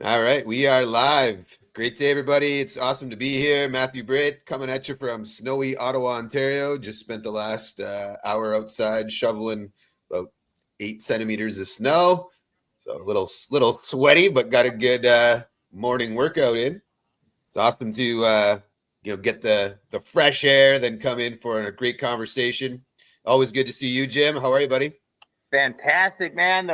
All right, we are live. Great day, everybody. It's awesome to be here. Matthew Britt coming at you from snowy Ottawa, Ontario. Just spent the last hour outside shoveling about 8 centimeters of snow. So a little sweaty, but got a good morning workout in. It's awesome to get the fresh air, then come in for a great conversation. Always good to see you, Jim. How are you, buddy? Fantastic, man.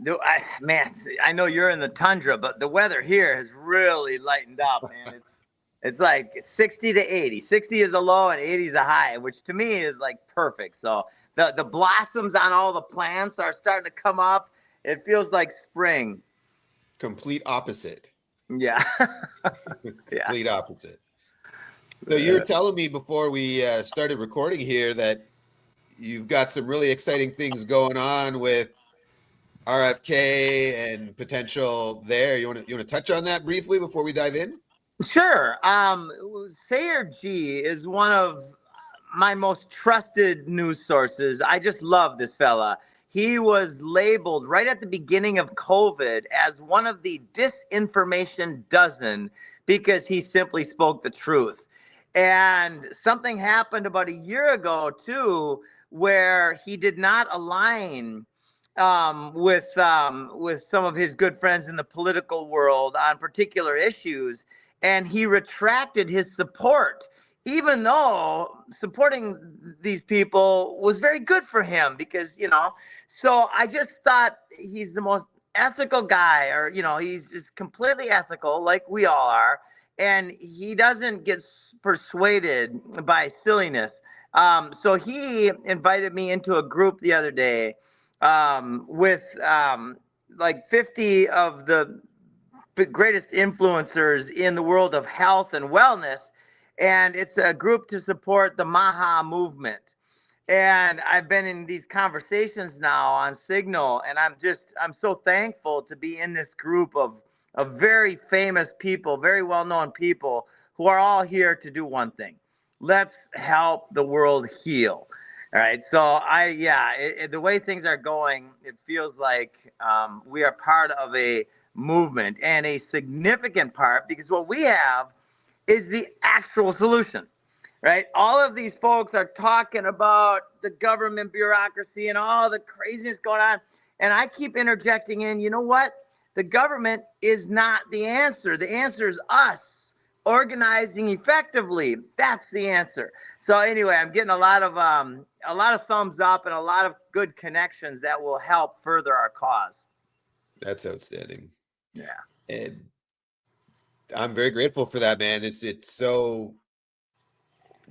I know you're in the tundra, but the weather here has really lightened up, man. It's like 60 to 80. 60 is a low and 80 is a high, which to me is like perfect. So the blossoms on all the plants are starting to come up. It feels like spring. Complete opposite. Yeah. Complete opposite. So you were telling me before we started recording here that you've got some really exciting things going on with RFK and potential there. You want to touch on that briefly before we dive in? Sure. Sayer G is one of my most trusted news sources. I just love this fella. He was labeled right at the beginning of COVID as one of the disinformation dozen because he simply spoke the truth. And something happened about a year ago, too, where he did not align with some of his good friends in the political world on particular issues, and he retracted his support, even though supporting these people was very good for him because, so I just thought he's the most ethical guy, or, he's just completely ethical like we all are. And he doesn't get persuaded by silliness. So he invited me into a group the other day with like 50 of the greatest influencers in the world of health and wellness. And it's a group to support the Maha movement. And I've been in these conversations now on Signal, and I'm so thankful to be in this group of very famous people, very well-known people who are all here to do one thing. Let's help the world heal. All right. So the way things are going, it feels like we are part of a movement, and a significant part, because what we have is the actual solution, right? All of these folks are talking about the government bureaucracy and all the craziness going on. And I keep interjecting in, you know what? The government is not the answer. The answer is us organizing effectively. That's the answer. So anyway, I'm getting a lot of thumbs up and a lot of good connections that will help further our cause. That's outstanding. Yeah. And I'm very grateful for that, man. It's so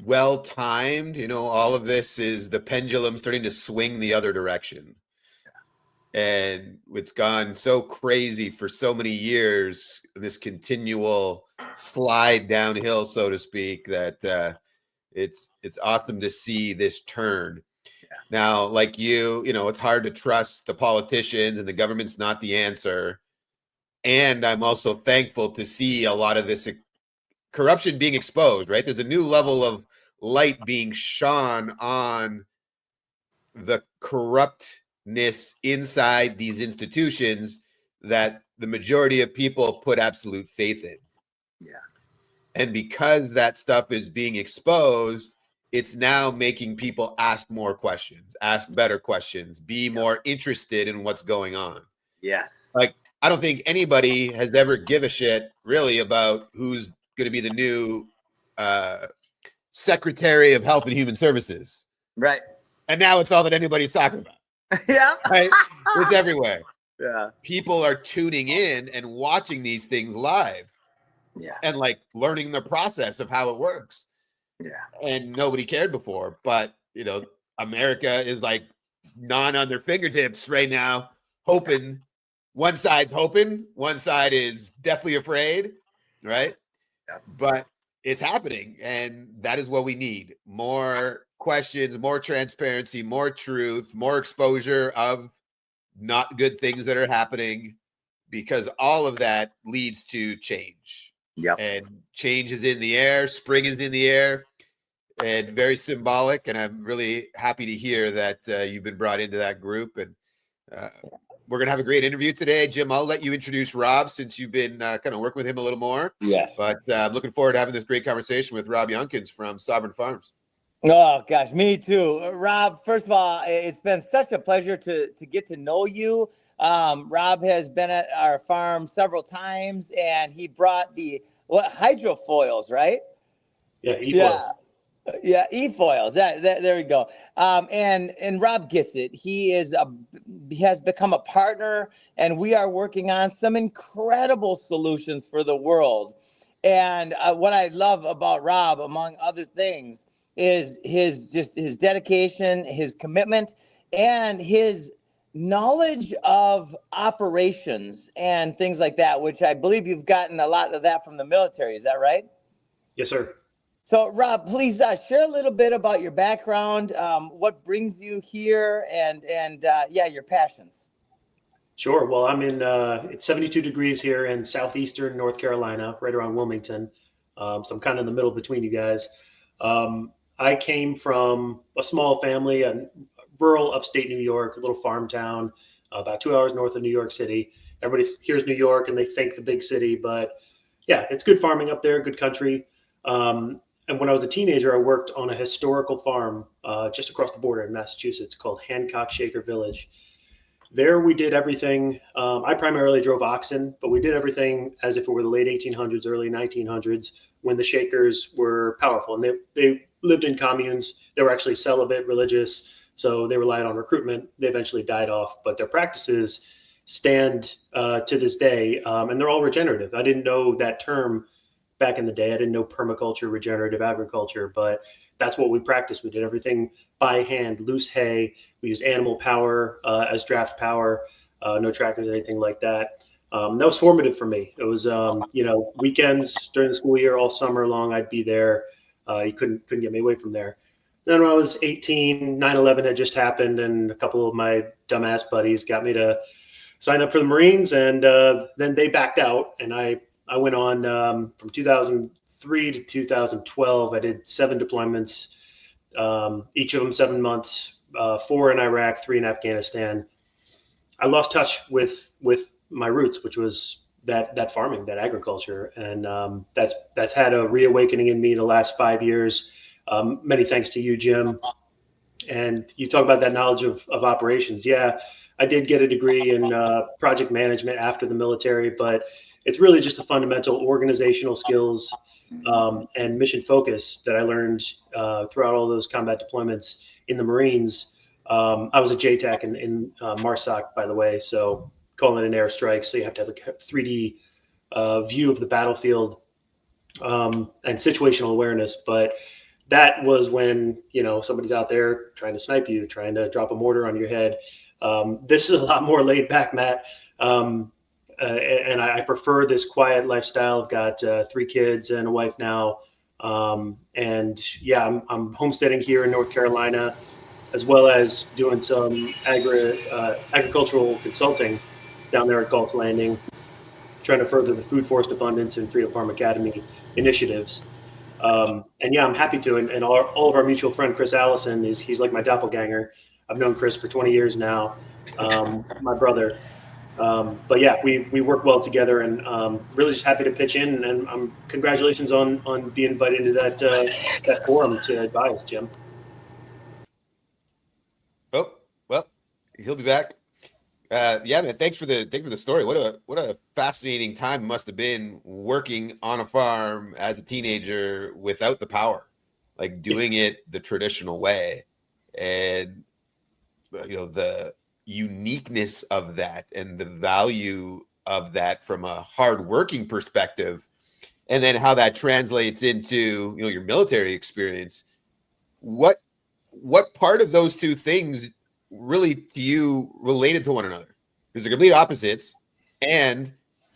well timed. All of this is the pendulum starting to swing the other direction. And it's gone so crazy for so many years, this continual slide downhill, so to speak, that it's awesome to see this turn. Yeah. Now, like it's hard to trust the politicians, and the government's not the answer. And I'm also thankful to see a lot of this corruption being exposed, right? There's a new level of light being shone on the corruptness inside these institutions that the majority of people put absolute faith in. Yeah. And because that stuff is being exposed, it's now making people ask more questions, ask better questions, be more interested in what's going on. Yes. Like, I don't think anybody has ever give a shit really about who's going to be the new Secretary of Health and Human Services. Right. And now it's all that anybody's talking about. Yeah. Right? It's everywhere. Yeah. People are tuning in and watching these things live. Yeah. And like learning the process of how it works. Yeah. And nobody cared before. But, America is like gnawing on their fingertips right now, hoping. One side's hoping, one side is deathly afraid, right? Yeah. But it's happening, and that is what we need. More questions, more transparency, more truth, more exposure of not good things that are happening, because all of that leads to change. Yep. And change is in the air, spring is in the air, and very symbolic, and I'm really happy to hear that you've been brought into that group, and we're going to have a great interview today. Jim, I'll let you introduce Rob since you've been kind of working with him a little more. Yes. But I'm looking forward to having this great conversation with Rob Younkins from Sovereign Farms. Oh gosh, me too. Rob, first of all, it's been such a pleasure to get to know you. Rob has been at our farm several times, and he brought the hydrofoils, right? Yeah, e-foils. Yeah. Yeah, e-foils. There we go. And Rob gets it. He has become a partner, and we are working on some incredible solutions for the world. And what I love about Rob, among other things, is his dedication, his commitment, and his knowledge of operations and things like that. Which I believe you've gotten a lot of that from the military. Is that right? Yes, sir. So, Rob, please share a little bit about your background, what brings you here, and your passions. Sure. Well, I'm in, it's 72 degrees here in southeastern North Carolina, right around Wilmington. So I'm kind of in the middle between you guys. I came from a small family in rural upstate New York, a little farm town, about 2 hours north of New York City. Everybody hears New York and they think the big city, but yeah, it's good farming up there, good country. And when I was a teenager, I worked on a historical farm just across the border in Massachusetts called Hancock Shaker Village. There we did everything. I primarily drove oxen, but we did everything as if it were the late 1800s, early 1900s, when the Shakers were powerful. And they lived in communes. They were actually celibate, religious, so they relied on recruitment. They eventually died off, but their practices stand to this day, and they're all regenerative. I didn't know that term back in the day. I didn't know permaculture, regenerative agriculture, but that's what we practiced. We did everything by hand, loose hay. We used animal power as draft power, no tractors, anything like that. That was formative for me. It was, weekends during the school year, all summer long, I'd be there. You couldn't get me away from there. Then when I was 18, 9/11 had just happened, and a couple of my dumbass buddies got me to sign up for the Marines, and then they backed out, and I went on from 2003 to 2012. I did 7 deployments, each of them 7 months, 4 in Iraq, 3 in Afghanistan. I lost touch with my roots, which was that farming, that agriculture, and that's had a reawakening in me the last 5 years. Many thanks to you, Jim. And you talk about that knowledge of operations. Yeah, I did get a degree in project management after the military, but it's really just the fundamental organizational skills and mission focus that I learned throughout all those combat deployments in the Marines. I was a JTAC in MARSOC, by the way, so calling in airstrikes. So you have to have a 3D view of the battlefield and situational awareness. But that was when, somebody's out there trying to snipe you, trying to drop a mortar on your head. This is a lot more laid back, Matt. And I prefer this quiet lifestyle. I've got 3 kids and a wife now. And yeah, I'm homesteading here in North Carolina, as well as doing some agricultural consulting down there at Galt's Landing, trying to further the food forest abundance and Freedom Farm Academy initiatives. And yeah, I'm happy to. And all of our mutual friend, Chris Allison, he's like my doppelganger. I've known Chris for 20 years now, my brother. But yeah, we work well together, and really just happy to pitch in. And congratulations on being invited into that forum to advise, Jim. Oh, well, he'll be back. Yeah, man. Thanks for the story. What a fascinating time it must have been working on a farm as a teenager without the power, like doing it the traditional way, and the uniqueness of that and the value of that from a hardworking perspective, and then how that translates into your military experience. What part of those two things really to you related to one another? Because they're complete opposites, and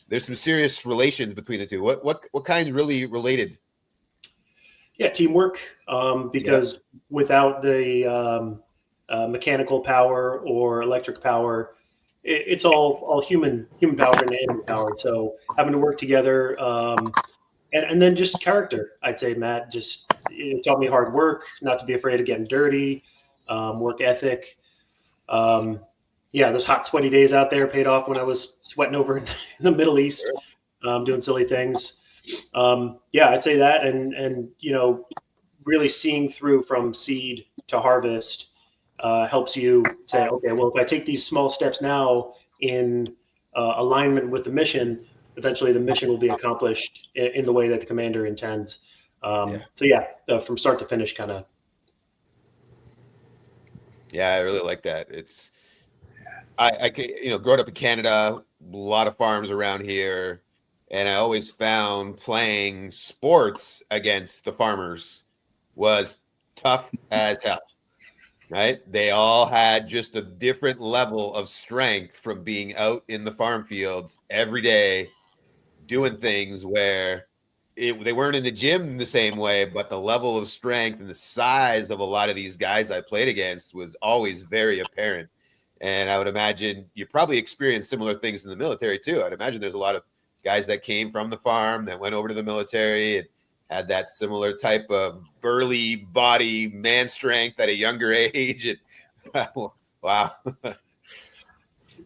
there's some serious relations between the two. What kind really related? Yeah, teamwork. Because without the mechanical power or electric power, it's all human powered and animal powered. So having to work together, and then just character, I'd say, Matt. Just it taught me hard work, not to be afraid of getting dirty, work ethic. yeah, those hot, sweaty days out there paid off when I was sweating over in the Middle East, doing silly things. Yeah, I'd say that, and really seeing through from seed to harvest helps you say, okay, well, if I take these small steps now in alignment with the mission, eventually the mission will be accomplished in the way that the commander intends. So yeah, from start to finish, kind of. Yeah, I really like that. Growing up in Canada, a lot of farms around here, and I always found playing sports against the farmers was tough as hell, right? They all had just a different level of strength from being out in the farm fields every day doing things where they weren't in the gym the same way, but the level of strength and the size of a lot of these guys I played against was always very apparent. And I would imagine you probably experienced similar things in the military too. I'd imagine there's a lot of guys that came from the farm that went over to the military and had that similar type of burly body, man strength at a younger age. And wow.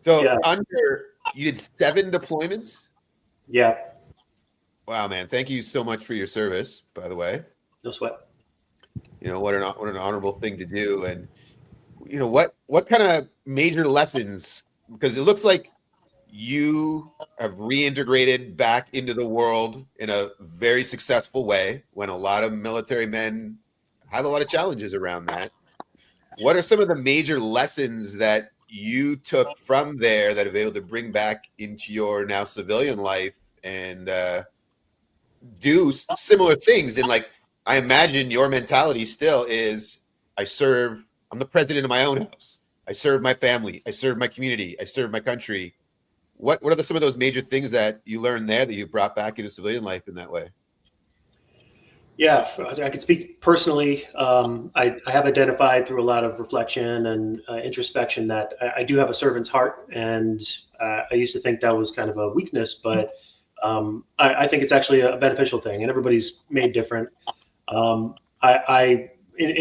So Yeah, you did 7 deployments? yeah, Wow, man. Thank you so much for your service, by the way. no sweat. What an honorable thing to do. And what kind of major lessons, because it looks like you have reintegrated back into the world in a very successful way when a lot of military men have a lot of challenges around that. What are some of the major lessons that you took from there that have been able to bring back into your now civilian life and do similar things? And like, I imagine your mentality still is, I'm the president of my own house. I serve my family. I serve my community. I serve my country. What are some of those major things that you learned there that you brought back into civilian life in that way? Yeah, I could speak personally. I have identified through a lot of reflection and introspection that I do have a servant's heart, and I used to think that was kind of a weakness, but I think it's actually a beneficial thing, and everybody's made different. In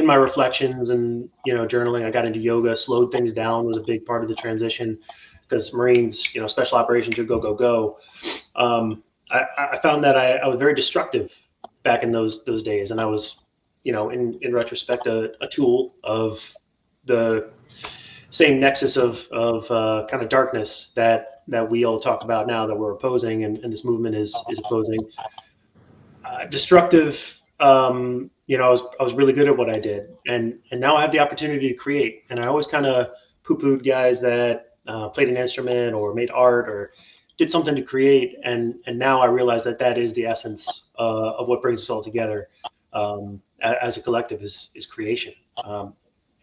my reflections and journaling, I got into yoga, slowed things down, was a big part of the transition because Marines, special operations, you go go go. I found that I was very destructive back in those days, and I was, in retrospect, a tool of the same nexus of kind of darkness that we all talk about now that we're opposing, and this movement is opposing. Destructive. I was really good at what I did, and now I have the opportunity to create. And I always kind of poo-pooed guys that played an instrument or made art or did something to create, and now I realize that is the essence of what brings us all together as a collective is creation.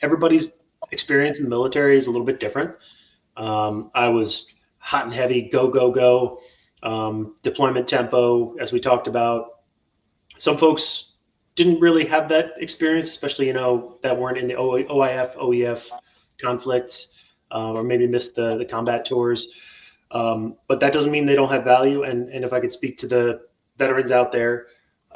Everybody's experience in the military is a little bit different. I was hot and heavy, go go go, deployment tempo, as we talked about. Some folks didn't really have that experience, especially that weren't in the OIF, OEF conflicts, or maybe missed the combat tours. But that doesn't mean they don't have value. And if I could speak to the veterans out there,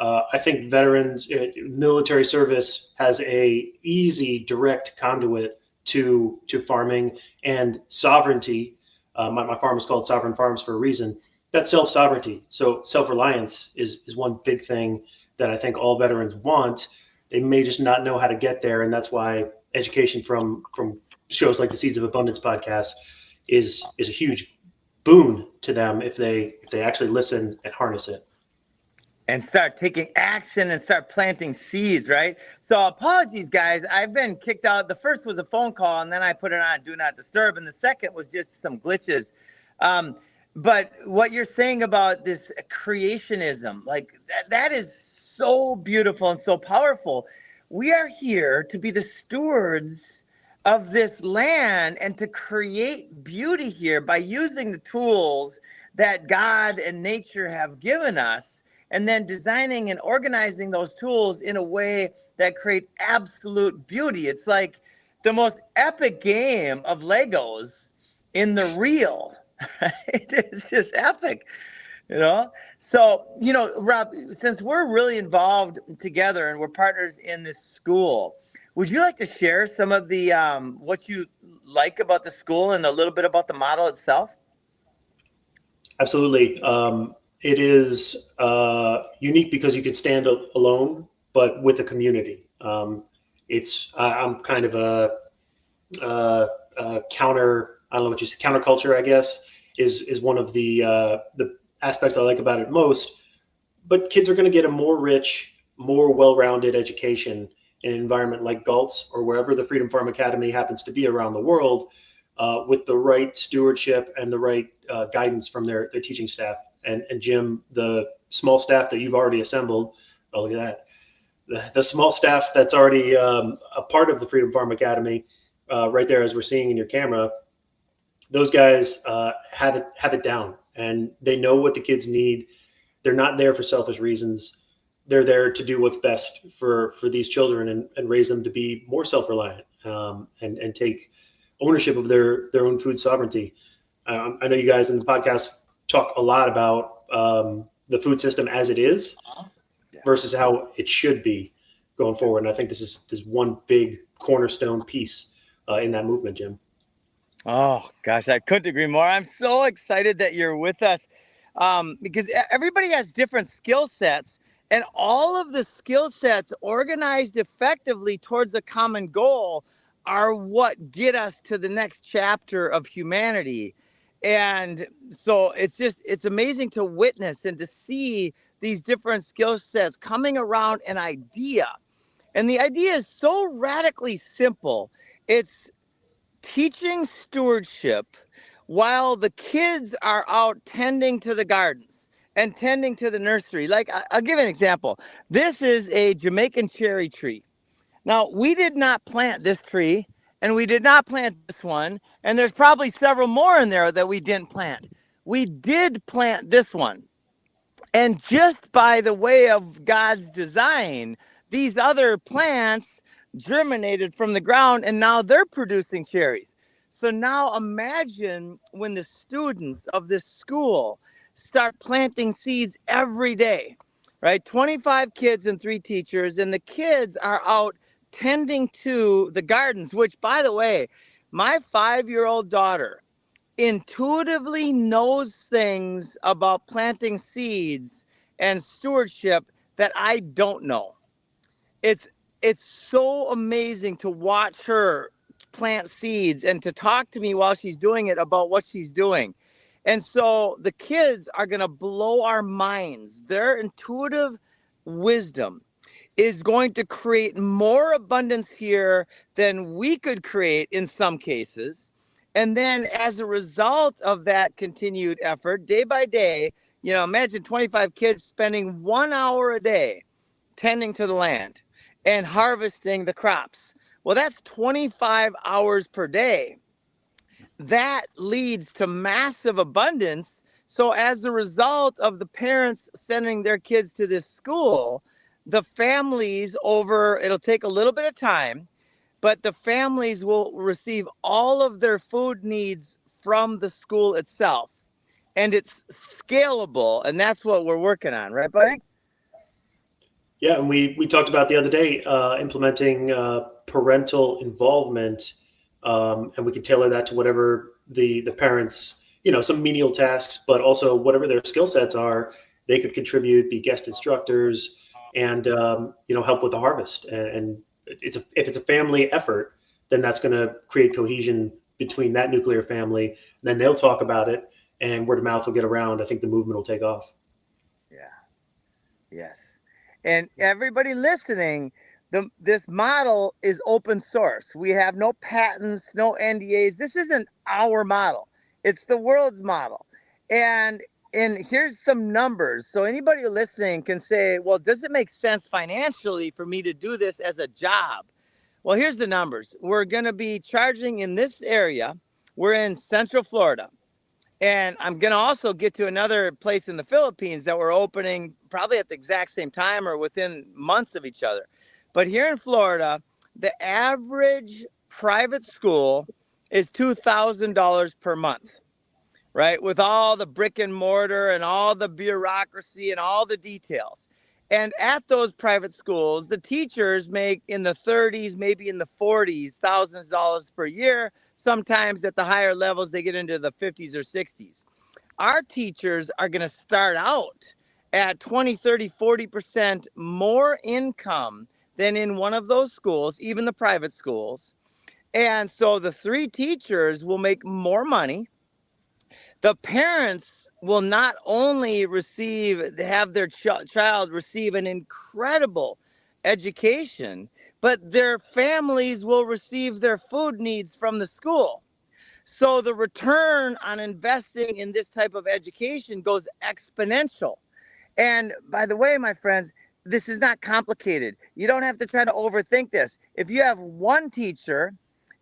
I think veterans, military service has a easy, direct conduit to farming and sovereignty. My farm is called Sovereign Farms for a reason. That's self-sovereignty. So self-reliance is one big thing that I think all veterans want. They may just not know how to get there. And that's why education from shows like the Seeds of Abundance podcast is a huge boon to them if they actually listen and harness it. And start taking action and start planting seeds, right? So apologies, guys. I've been kicked out. The first was a phone call, and then I put it on Do Not Disturb. And the second was just some glitches. But what you're saying about this creationism, like that is so beautiful and so powerful. We are here to be the stewards of this land and to create beauty here by using the tools that God and nature have given us, and then designing and organizing those tools in a way that create absolute beauty. It's like the most epic game of Legos in the real. It's just epic, So, Rob, since we're really involved together and we're partners in this school, Would you like to share some of the what you like about the school and a little bit about the model itself? Absolutely. It is unique because you can stand alone, but with a community. I'm kind of a counter. I don't know what you say. Counterculture, I guess, is one of the aspects I like about it most. But kids are going to get a more rich, more well-rounded education in an environment like Galt's or wherever the Freedom Farm Academy happens to be around the world, with the right stewardship and the right guidance from their teaching staff. And Jim, the small staff that you've already assembled, oh, look at that, the small staff that's already a part of the Freedom Farm Academy, right there as we're seeing in your camera, those guys have it down, and they know what the kids need. They're not there for selfish reasons. They're there to do what's best for these children and raise them to be more self-reliant, and take ownership of their own food sovereignty. I know you guys in the podcast talk a lot about the food system as it is versus how it should be going forward. And I think this is one big cornerstone piece in that movement, Jim. Oh, gosh, I couldn't agree more. I'm so excited that you're with us, because everybody has different skill sets, and all of the skill sets organized effectively towards a common goal are what get us to the next chapter of humanity. And so it's amazing to witness and to see these different skill sets coming around an idea. And the idea is so radically simple. It's teaching stewardship while the kids are out tending to the gardens and tending to the nursery. Like, I'll give an example. This is a Jamaican cherry tree. Now, we did not plant this tree, and we did not plant this one, and there's probably several more in there that we didn't plant. We did plant this one. And just by the way of God's design, these other plants germinated from the ground, and now they're producing cherries. So now imagine when the students of this school start planting seeds every day, right? 25 kids and 3 teachers, and the kids are out tending to the gardens, which, by the way, my 5-year-old daughter intuitively knows things about planting seeds and stewardship that I don't know. It's so amazing to watch her plant seeds and to talk to me while she's doing it about what she's doing. And so the kids are going to blow our minds. Their intuitive wisdom is going to create more abundance here than we could create in some cases. And then as a result of that continued effort, day by day, imagine 25 kids spending 1 hour a day tending to the land and harvesting the crops. Well, that's 25 hours per day. That leads to massive abundance. So as a result of the parents sending their kids to this school, the families it'll take a little bit of time, but the families will receive all of their food needs from the school itself. And it's scalable, and that's what we're working on, right, buddy? Yeah, and we talked about the other day implementing parental involvement, and we can tailor that to whatever the parents, some menial tasks, but also whatever their skill sets are. They could contribute, be guest instructors, and help with the harvest. And if it's a family effort, then that's going to create cohesion between that nuclear family. And then they'll talk about it, and word of mouth will get around. I think the movement will take off. Yeah. Yes. And everybody listening, this model is open source. We have no patents, no NDAs. This isn't our model. It's the world's model. And here's some numbers. So anybody listening can say, well, does it make sense financially for me to do this as a job? Well, here's the numbers. We're going to be charging in this area. We're in Central Florida. And I'm going to also get to another place in the Philippines that we're opening probably at the exact same time or within months of each other. But here in Florida, the average private school is $2,000 per month, right? With all the brick and mortar and all the bureaucracy and all the details. And at those private schools, the teachers make in the 30s, maybe in the 40s, thousands of dollars per year. Sometimes at the higher levels, they get into the 50s or 60s. Our teachers are going to start out at 20, 30, 40% more income than in one of those schools, even the private schools. And so the 3 teachers will make more money. The parents will not only have their child receive an incredible education, but their families will receive their food needs from the school. So the return on investing in this type of education goes exponential. And by the way, my friends, this is not complicated. You don't have to try to overthink this. If you have one teacher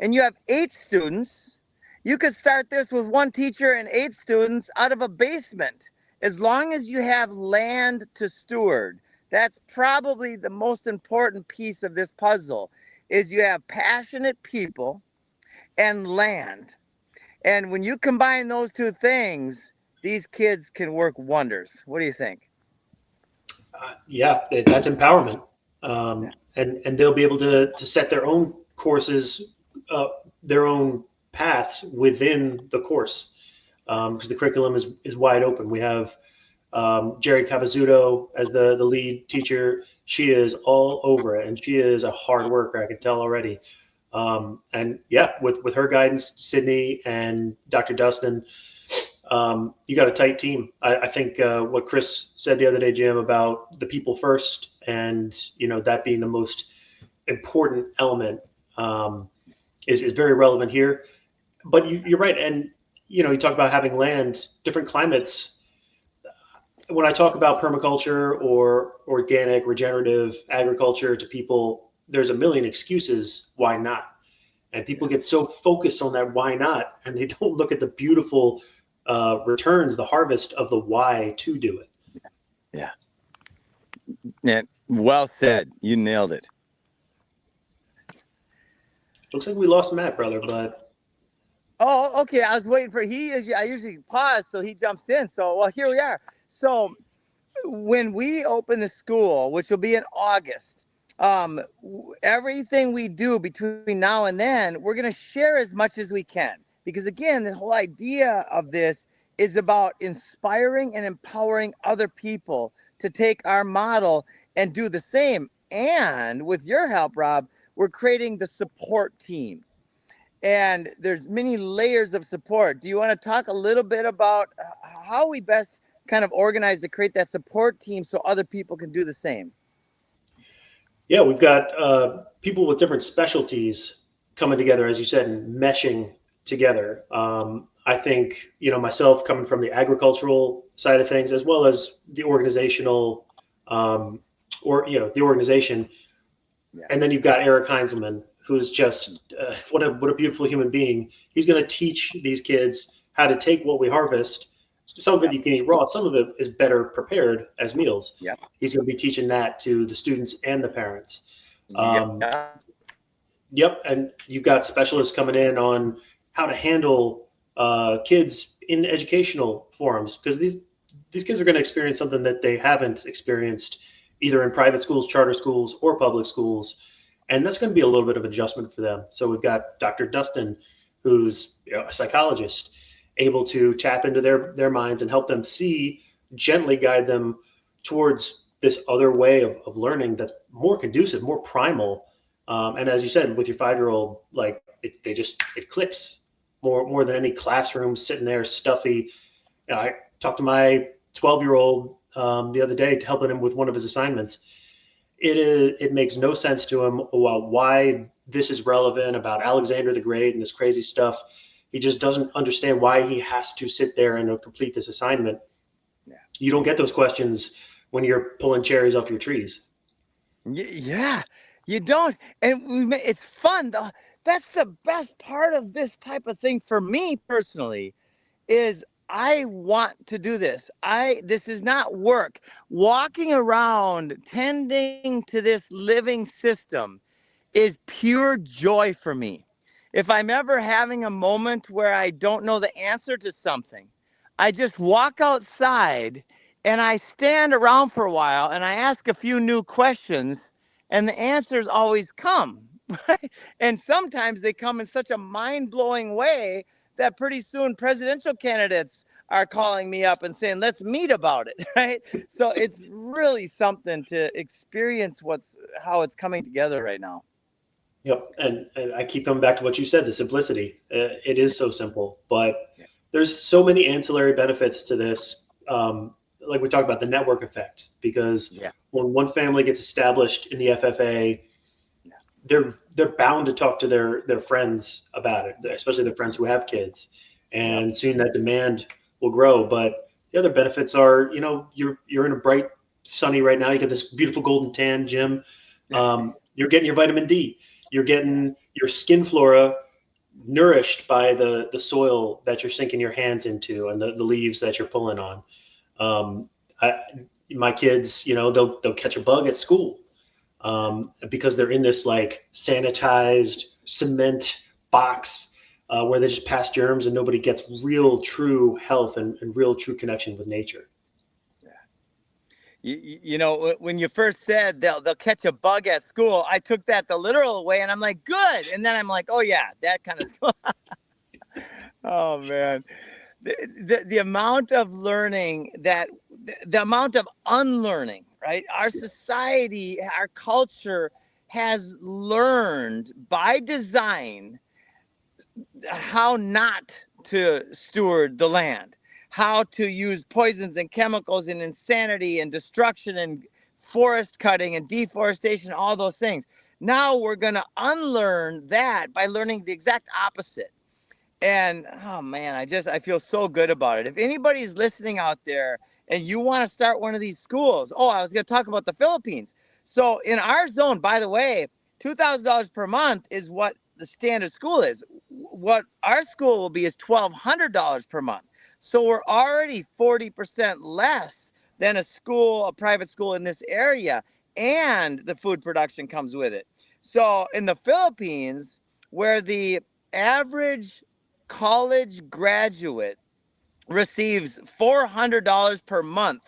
and you have 8 students, you could start this with 1 teacher and 8 students out of a basement, as long as you have land to steward. That's probably the most important piece of this puzzle, is you have passionate people and land. And when you combine those 2 things, these kids can work wonders. What do you think? Yeah, that's empowerment. And they'll be able to set their own courses, their own paths within the course, because the curriculum is wide open. We have Jerry Cavazuto as the lead teacher. She is all over it, and she is a hard worker. I can tell already. And yeah, with her guidance, Sydney and Dr. Dustin, you got a tight team. I think what Chris said the other day, Jim, about the people first, and that being the most important element, is very relevant here. But you're right, and you talk about having land, different climates. When I talk about permaculture or organic, regenerative agriculture to people, there's a million excuses why not. And people get so focused on that why not, and they don't look at the beautiful returns, the harvest of the why to do it. Yeah. Yeah. Well said. You nailed it. Looks like we lost Matt, brother, but. Oh, okay. I was waiting for, I usually pause so he jumps in. So, well, here we are. So when we open the school, which will be in August, everything we do between now and then, we're going to share as much as we can. Because again, the whole idea of this is about inspiring and empowering other people to take our model and do the same. And with your help, Rob, we're creating the support team. And there's many layers of support. Do you want to talk a little bit about how we best kind of organize to create that support team so other people can do the same? Yeah, we've got people with different specialties coming together, as you said, and meshing together. I think, myself coming from the agricultural side of things, as well as the organizational, the organization. Yeah. And then you've got Eric Heinzelman, who's just what a beautiful human being. He's going to teach these kids how to take what we harvest. Some of it you can eat raw. Some of it is better prepared as meals. Yep. He's going to be teaching that to the students and the parents. Yep. And you've got specialists coming in on how to handle kids in educational forums, because these kids are going to experience something that they haven't experienced either in private schools, charter schools, or public schools. And that's going to be a little bit of adjustment for them. So we've got Dr. Dustin, who's a psychologist, able to tap into their minds and help them see, gently guide them towards this other way of learning that's more conducive, more primal. And as you said, with your 5-year-old, like it clicks more than any classroom sitting there stuffy. I talked to my 12-year-old the other day, helping him with one of his assignments. It makes no sense to him why this is relevant about Alexander the Great and this crazy stuff. He just doesn't understand why he has to sit there and complete this assignment. Yeah. You don't get those questions when you're pulling cherries off your trees. Yeah, you don't. And it's fun. That's the best part of this type of thing for me personally, is I want to do this. This is not work. Walking around tending to this living system is pure joy for me. If I'm ever having a moment where I don't know the answer to something, I just walk outside And I stand around for a while and I ask a few new questions, and the answers always come. Right? And sometimes they come in such a mind-blowing way that pretty soon presidential candidates are calling me up and saying, let's meet about it. Right? So it's really something to experience how it's coming together right now. Yep, and I keep coming back to what you said, the simplicity. It is so simple, but there's so many ancillary benefits to this. Like we talked about the network effect, because when one family gets established in the FFA, they're bound to talk to their friends about it, especially their friends who have kids, and soon that demand will grow. But the other benefits are, you're in a bright, sunny right now. You got this beautiful golden tan, Jim. You're getting your vitamin D. You're getting your skin flora nourished by the soil that you're sinking your hands into and the leaves that you're pulling on. My kids, they'll catch a bug at school because they're in this like sanitized cement box where they just pass germs and nobody gets real, true health and real, true connection with nature. When you first said they'll catch a bug at school, I took that the literal way, and I'm like, good. And then I'm like, oh yeah, that kind of school. Oh man, the amount of learning the amount of unlearning, right? Our society, our culture has learned by design how not to steward the land, how to use poisons and chemicals and insanity and destruction and forest cutting and deforestation, all those things. Now we're going to unlearn that by learning the exact opposite. And oh man, I feel so good about it. If anybody's listening out there and you want to start one of these schools, I was going to talk about the Philippines. So in our zone, by the way, $2,000 per month is what the standard school is. What our school will be is $1,200 per month. So we're already 40% less than a private school in this area, and the food production comes with it. So in the Philippines, where the average college graduate receives $400 per month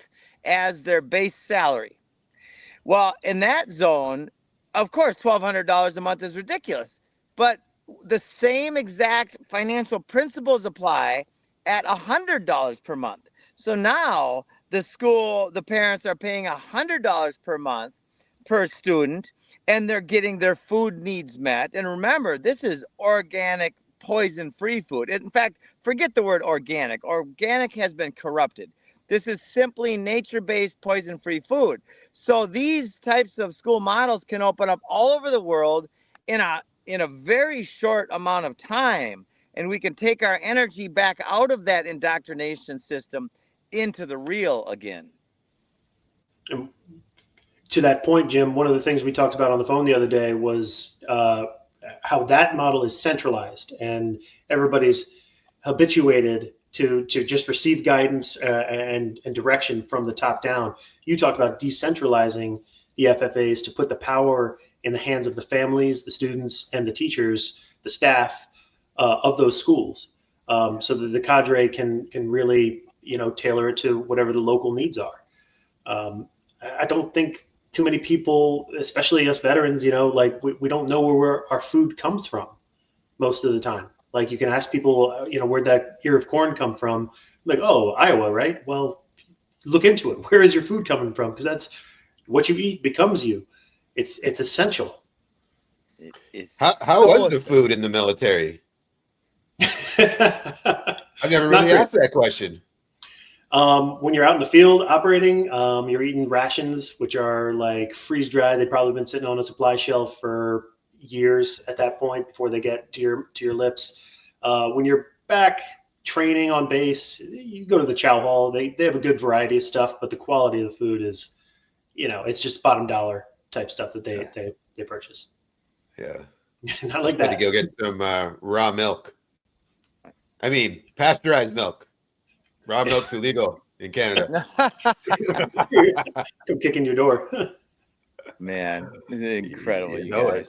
as their base salary. Well, in that zone, of course, $1,200 a month is ridiculous, but the same exact financial principles apply at $100 per month. So now the parents are paying $100 per month per student, and they're getting their food needs met. And remember, this is organic, poison-free food. In fact, forget the word organic. Organic has been corrupted. This is simply nature-based, poison-free food. So these types of school models can open up all over the world in a very short amount of time, and we can take our energy back out of that indoctrination system into the real again. And to that point, Jim, one of the things we talked about on the phone the other day was how that model is centralized, and everybody's habituated to just receive guidance and direction from the top down. You talked about decentralizing the FFAs to put the power in the hands of the families, the students, and the teachers, the staff of those schools, so that the cadre can really tailor it to whatever the local needs are. I don't think too many people, especially us veterans, like we don't know where our food comes from most of the time. Like you can ask people, where'd that ear of corn come from? Like, oh, Iowa, right? Well, look into it. Where is your food coming from? Because that's what you eat becomes you. It's essential. How was the food in the military? I've never really asked that question. When you're out in the field operating, you're eating rations, which are like freeze dried. They've probably been sitting on a supply shelf for years at that point before they get to your lips. When you're back training on base, you go to the chow hall. They have a good variety of stuff, but the quality of the food is, it's just bottom dollar type stuff that they purchase. Yeah, not like that. To go get some raw milk. I mean, pasteurized milk. Raw milk's illegal in Canada. Come kick in your door. Man, this is incredible, you guys.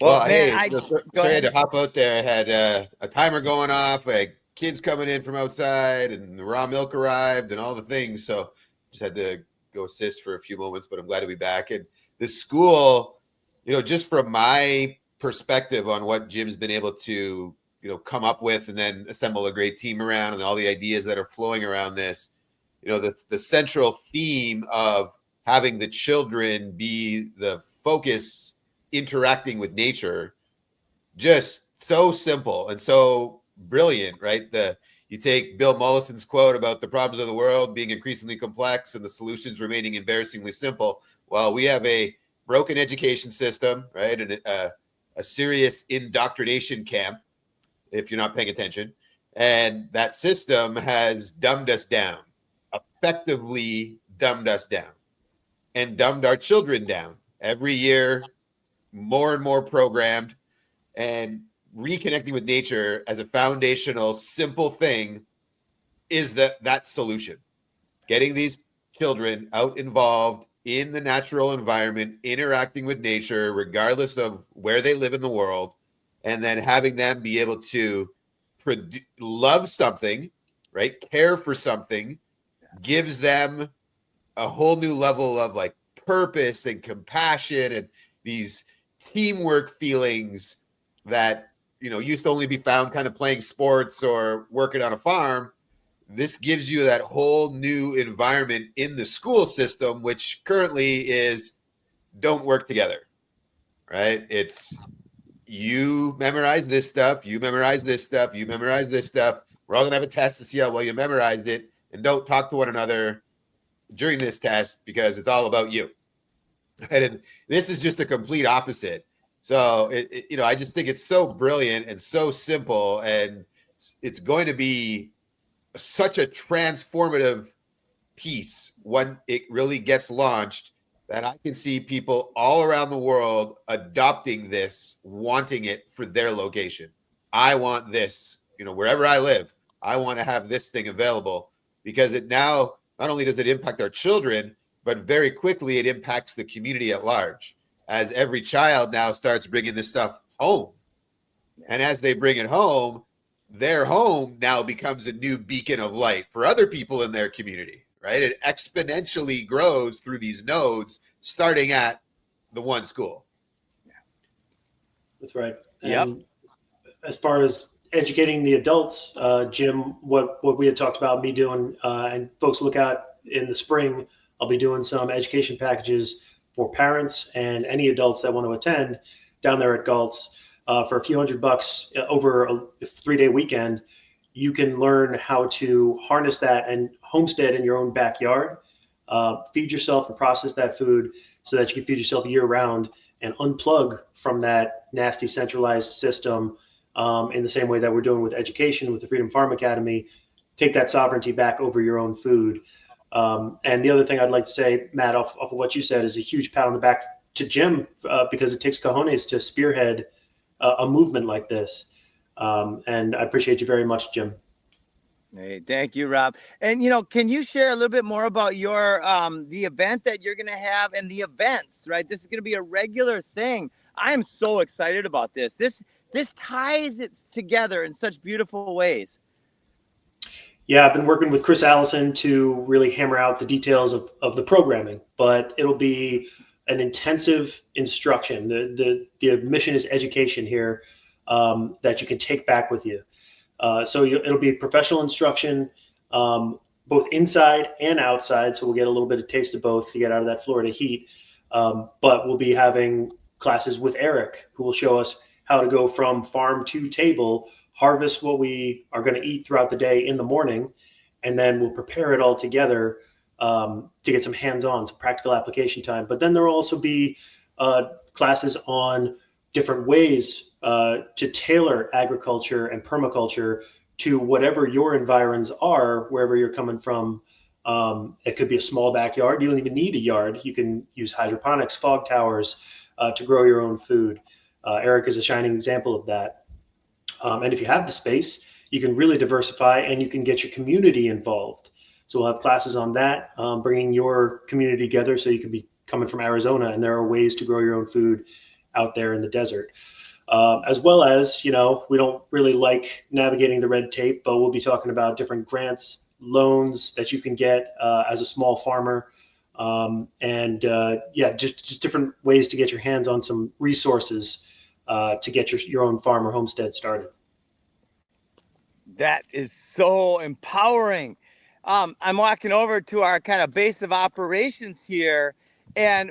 Well, man, hey, sorry I had to hop out there. I had a timer going off. I kids coming in from outside, and the raw milk arrived, and all the things. So just had to go assist for a few moments, but I'm glad to be back. And the school, just from my perspective on what Jim's been able to, come up with and then assemble a great team around, and all the ideas that are flowing around this, the central theme of having the children be the focus, interacting with nature, just so simple and so brilliant, right? You take Bill Mollison's quote about the problems of the world being increasingly complex and the solutions remaining embarrassingly simple. Well, we have a broken education system, right? And a serious indoctrination camp, if you're not paying attention. And that system has dumbed us down, effectively dumbed us down, and dumbed our children down every year, more and more programmed. And reconnecting with nature as a foundational, simple thing is that solution. Getting these children out involved in the natural environment, interacting with nature, regardless of where they live in the world, and then having them be able to love something, right? Care for something, gives them a whole new level of like purpose and compassion and these teamwork feelings that used to only be found kind of playing sports or working on a farm. This gives you that whole new environment in the school system, which currently is don't work together, right? It's you memorize this stuff, you memorize this stuff, you memorize this stuff. We're all gonna have a test to see how well you memorized it, and don't talk to one another during this test because it's all about you. And this is just a complete opposite. So I just think it's so brilliant and so simple, and it's going to be such a transformative piece when it really gets launched, that I can see people all around the world adopting this, wanting it for their location. I want this, wherever I live, I want to have this thing available, because it now, not only does it impact our children, but very quickly it impacts the community at large, as every child now starts bringing this stuff home. And as they bring it home, their home now becomes a new beacon of light for other people in their community, right? It exponentially grows through these nodes, starting at the one school. That's right. Yep. And as far as educating the adults, Jim, what we had talked about me doing, and folks look out in the spring, I'll be doing some education packages for parents and any adults that want to attend down there at Galt's. For a few $100 over a 3-day weekend, you can learn how to harness that and homestead in your own backyard, feed yourself and process that food so that you can feed yourself year round, and unplug from that nasty centralized system, in the same way that we're doing with education with the Freedom Farm Academy. Take that sovereignty back over your own food. And the other thing I'd like to say, Matt, off of what you said, is a huge pat on the back to Jim, because it takes cojones to spearhead a movement like this. And I appreciate you very much, Jim. Hey, thank you, Rob. And, can you share a little bit more about your, the event that you're going to have and the events, right? This is going to be a regular thing. I am so excited about this. This ties it together in such beautiful ways. Yeah, I've been working with Chris Allison to really hammer out the details of the programming, but it'll be an intensive instruction. The mission is education here, that you can take back with you. So it'll be professional instruction, both inside and outside. So we'll get a little bit of taste of both to get out of that Florida heat. But we'll be having classes with Eric, who will show us how to go from farm to table, harvest what we are going to eat throughout the day in the morning, and then we'll prepare it all together, to get some hands-on, some practical application time. But then there will also be classes on different ways to tailor agriculture and permaculture to whatever your environs are, wherever you're coming from. It could be a small backyard. You don't even need a yard. You can use hydroponics, fog towers, to grow your own food. Eric is a shining example of that. And if you have the space, you can really diversify, and you can get your community involved. So we'll have classes on that, bringing your community together. So you can be coming from Arizona, and there are ways to grow your own food out there in the desert. As well as, we don't really like navigating the red tape, but we'll be talking about different grants, loans that you can get as a small farmer. Just different ways to get your hands on some resources to get your own farm or homestead started. That is so empowering. I'm walking over to our kind of base of operations here, and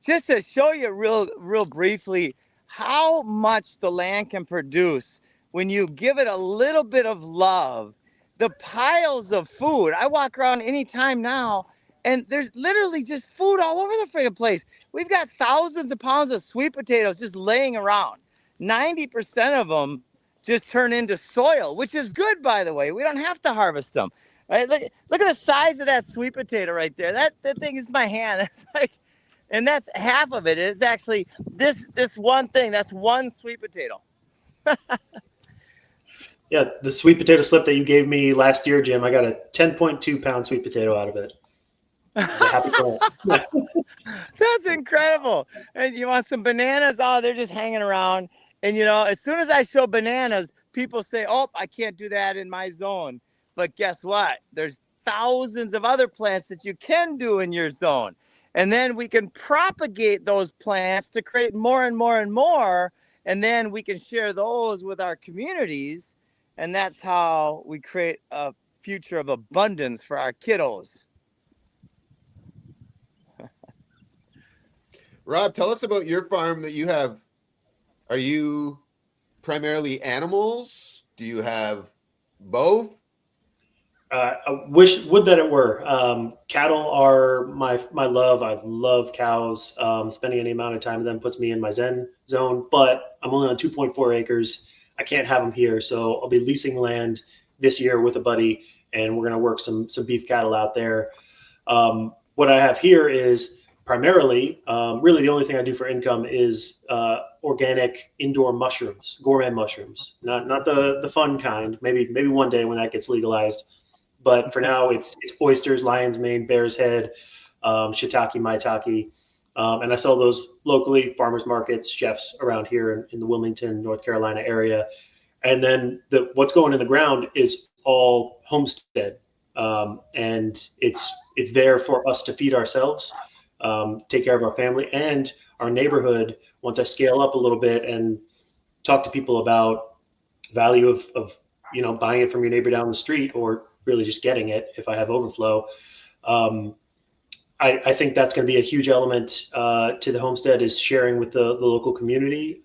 just to show you real briefly how much the land can produce when you give it a little bit of love. The piles of food. I walk around anytime now, and there's literally just food all over the friggin' place. We've got thousands of pounds of sweet potatoes just laying around. 90% of them just turn into soil, which is good, by the way. We don't have to harvest them. Right? Look at the size of that sweet potato right there. That thing is my hand. It's like, and that's half of it. It's actually this one thing. That's one sweet potato. Yeah, the sweet potato slip that you gave me last year, Jim, I got a 10.2 pound sweet potato out of it. Happy plant. That's incredible. And you want some bananas? Oh, they're just hanging around. And, as soon as I show bananas, people say, oh, I can't do that in my zone. But guess what? There's thousands of other plants that you can do in your zone. And then we can propagate those plants to create more and more and more. And then we can share those with our communities. And that's how we create a future of abundance for our kiddos. Rob, tell us about your farm that you have. Are you primarily animals? Do you have both? Would that it were. Cattle are my love. I love cows. Spending any amount of time with them puts me in my Zen zone, but I'm only on 2.4 acres. I can't have them here. So I'll be leasing land this year with a buddy, and we're going to work some beef cattle out there. What I have here is primarily, really the only thing I do for income is organic indoor mushrooms, gourmet mushrooms, not the fun kind. Maybe one day when that gets legalized. But for now, it's oysters, lion's mane, bear's head, shiitake, maitake. And I sell those locally, farmers markets, chefs around here in the Wilmington, North Carolina area. And then what's going in the ground is all homestead. And it's there for us to feed ourselves, take care of our family and our neighborhood. Once I scale up a little bit and talk to people about value of buying it from your neighbor down the street, or really just getting it if I have overflow. I think that's going to be a huge element to the homestead, is sharing with the local community.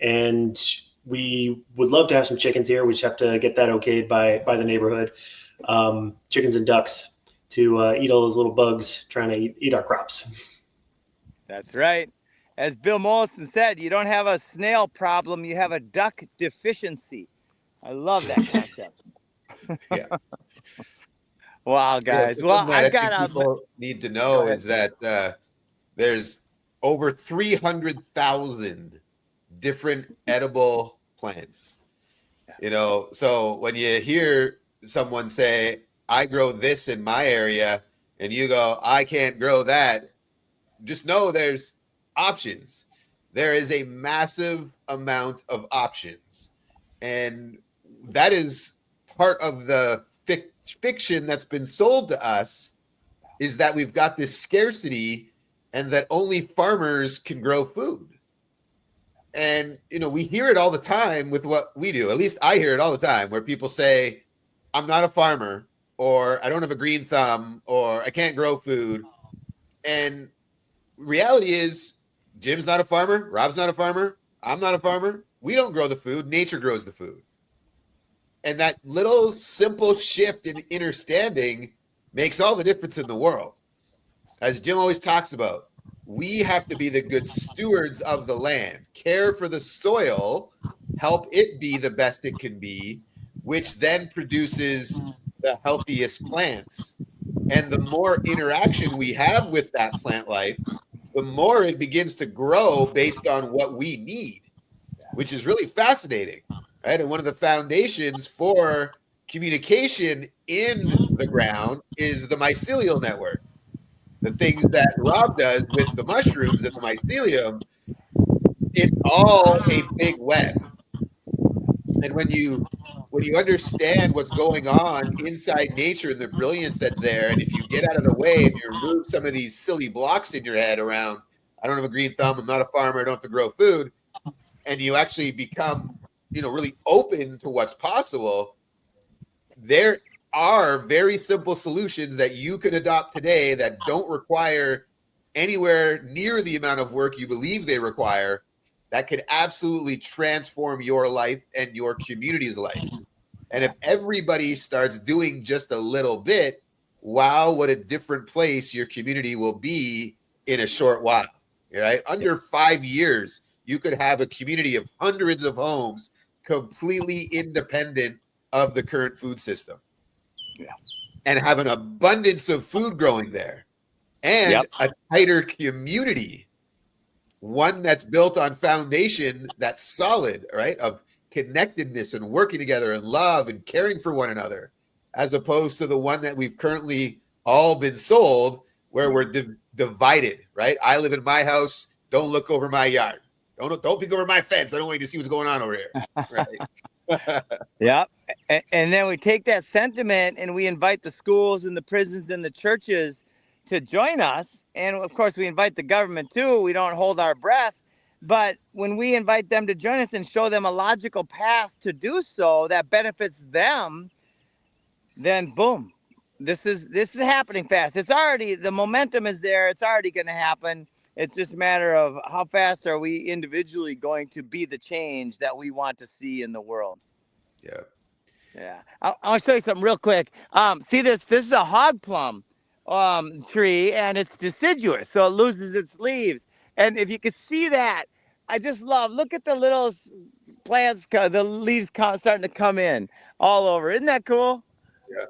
And we would love to have some chickens here. We just have to get that okayed by the neighborhood. Chickens and ducks to eat all those little bugs trying to eat our crops. That's right. As Bill Mollison said, you don't have a snail problem, you have a duck deficiency. I love that concept. Yeah. Wow, guys. Yeah, well, I've got people need to know is that there's over 300,000 different edible plants. So when you hear someone say, I grow this in my area, and you go, I can't grow that, just know there's options. There is a massive amount of options. And that is part of the fiction that's been sold to us, is that we've got this scarcity and that only farmers can grow food. And, we hear it all the time with what we do. At least I hear it all the time, where people say, I'm not a farmer, or I don't have a green thumb, or I can't grow food. And reality is, Jim's not a farmer, Rob's not a farmer, I'm not a farmer. We don't grow the food, nature grows the food. And that little simple shift in understanding makes all the difference in the world. As Jim always talks about, we have to be the good stewards of the land, care for the soil, help it be the best it can be, which then produces the healthiest plants. And the more interaction we have with that plant life, the more it begins to grow based on what we need, which is really fascinating. Right? And one of the foundations for communication in the ground is the mycelial network. The things that Rob does with the mushrooms and the mycelium, it's all a big web. And when you understand what's going on inside nature and the brilliance that's there, and if you get out of the way and you remove some of these silly blocks in your head around, I don't have a green thumb, I'm not a farmer, I don't have to grow food, and you actually become, really open to what's possible, there are very simple solutions that you can adopt today that don't require anywhere near the amount of work you believe they require, that could absolutely transform your life and your community's life. And if everybody starts doing just a little bit, wow, what a different place your community will be in a short while. Right? Under 5 years, you could have a community of hundreds of homes completely independent of the current food system. Yeah. And have an abundance of food growing there and a tighter community, one that's built on foundation that's solid, right? Of connectedness and working together and love and caring for one another, as opposed to the one that we've currently all been sold, where we're divided, right? I live in my house. Don't look over my yard. Don't peek over my fence. I don't want you to see what's going on over here. Right. Yep. And then we take that sentiment and we invite the schools and the prisons and the churches to join us. And of course, we invite the government too. We don't hold our breath. But when we invite them to join us and show them a logical path to do so that benefits them, then boom, this is happening fast. It's already, the momentum is there. It's already going to happen. It's just a matter of how fast are we individually going to be the change that we want to see in the world. Yeah. Yeah. I'll show you something real quick. See this? This is a hog plum tree, and it's deciduous, so it loses its leaves. And if you could see that, I just look at the little plants, the leaves starting to come in all over. Isn't that cool? Yeah.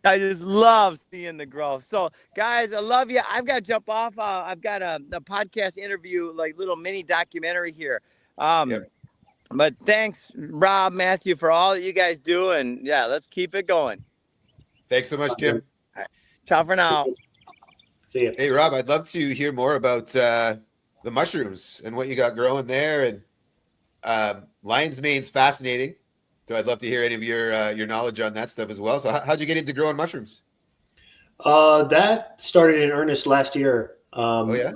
I just love seeing the growth. So, guys, I love you. I've got to jump off. I've got a podcast interview, like little mini documentary here. But thanks, Rob, Matthew, for all that you guys do. And yeah, let's keep it going. Thanks so much, Jim. All right. Ciao for now. See you. Hey, Rob, I'd love to hear more about the mushrooms and what you got growing there. And lion's mane's fascinating. So I'd love to hear any of your knowledge on that stuff as well. So how'd you get into growing mushrooms? That started in earnest last year. Yeah?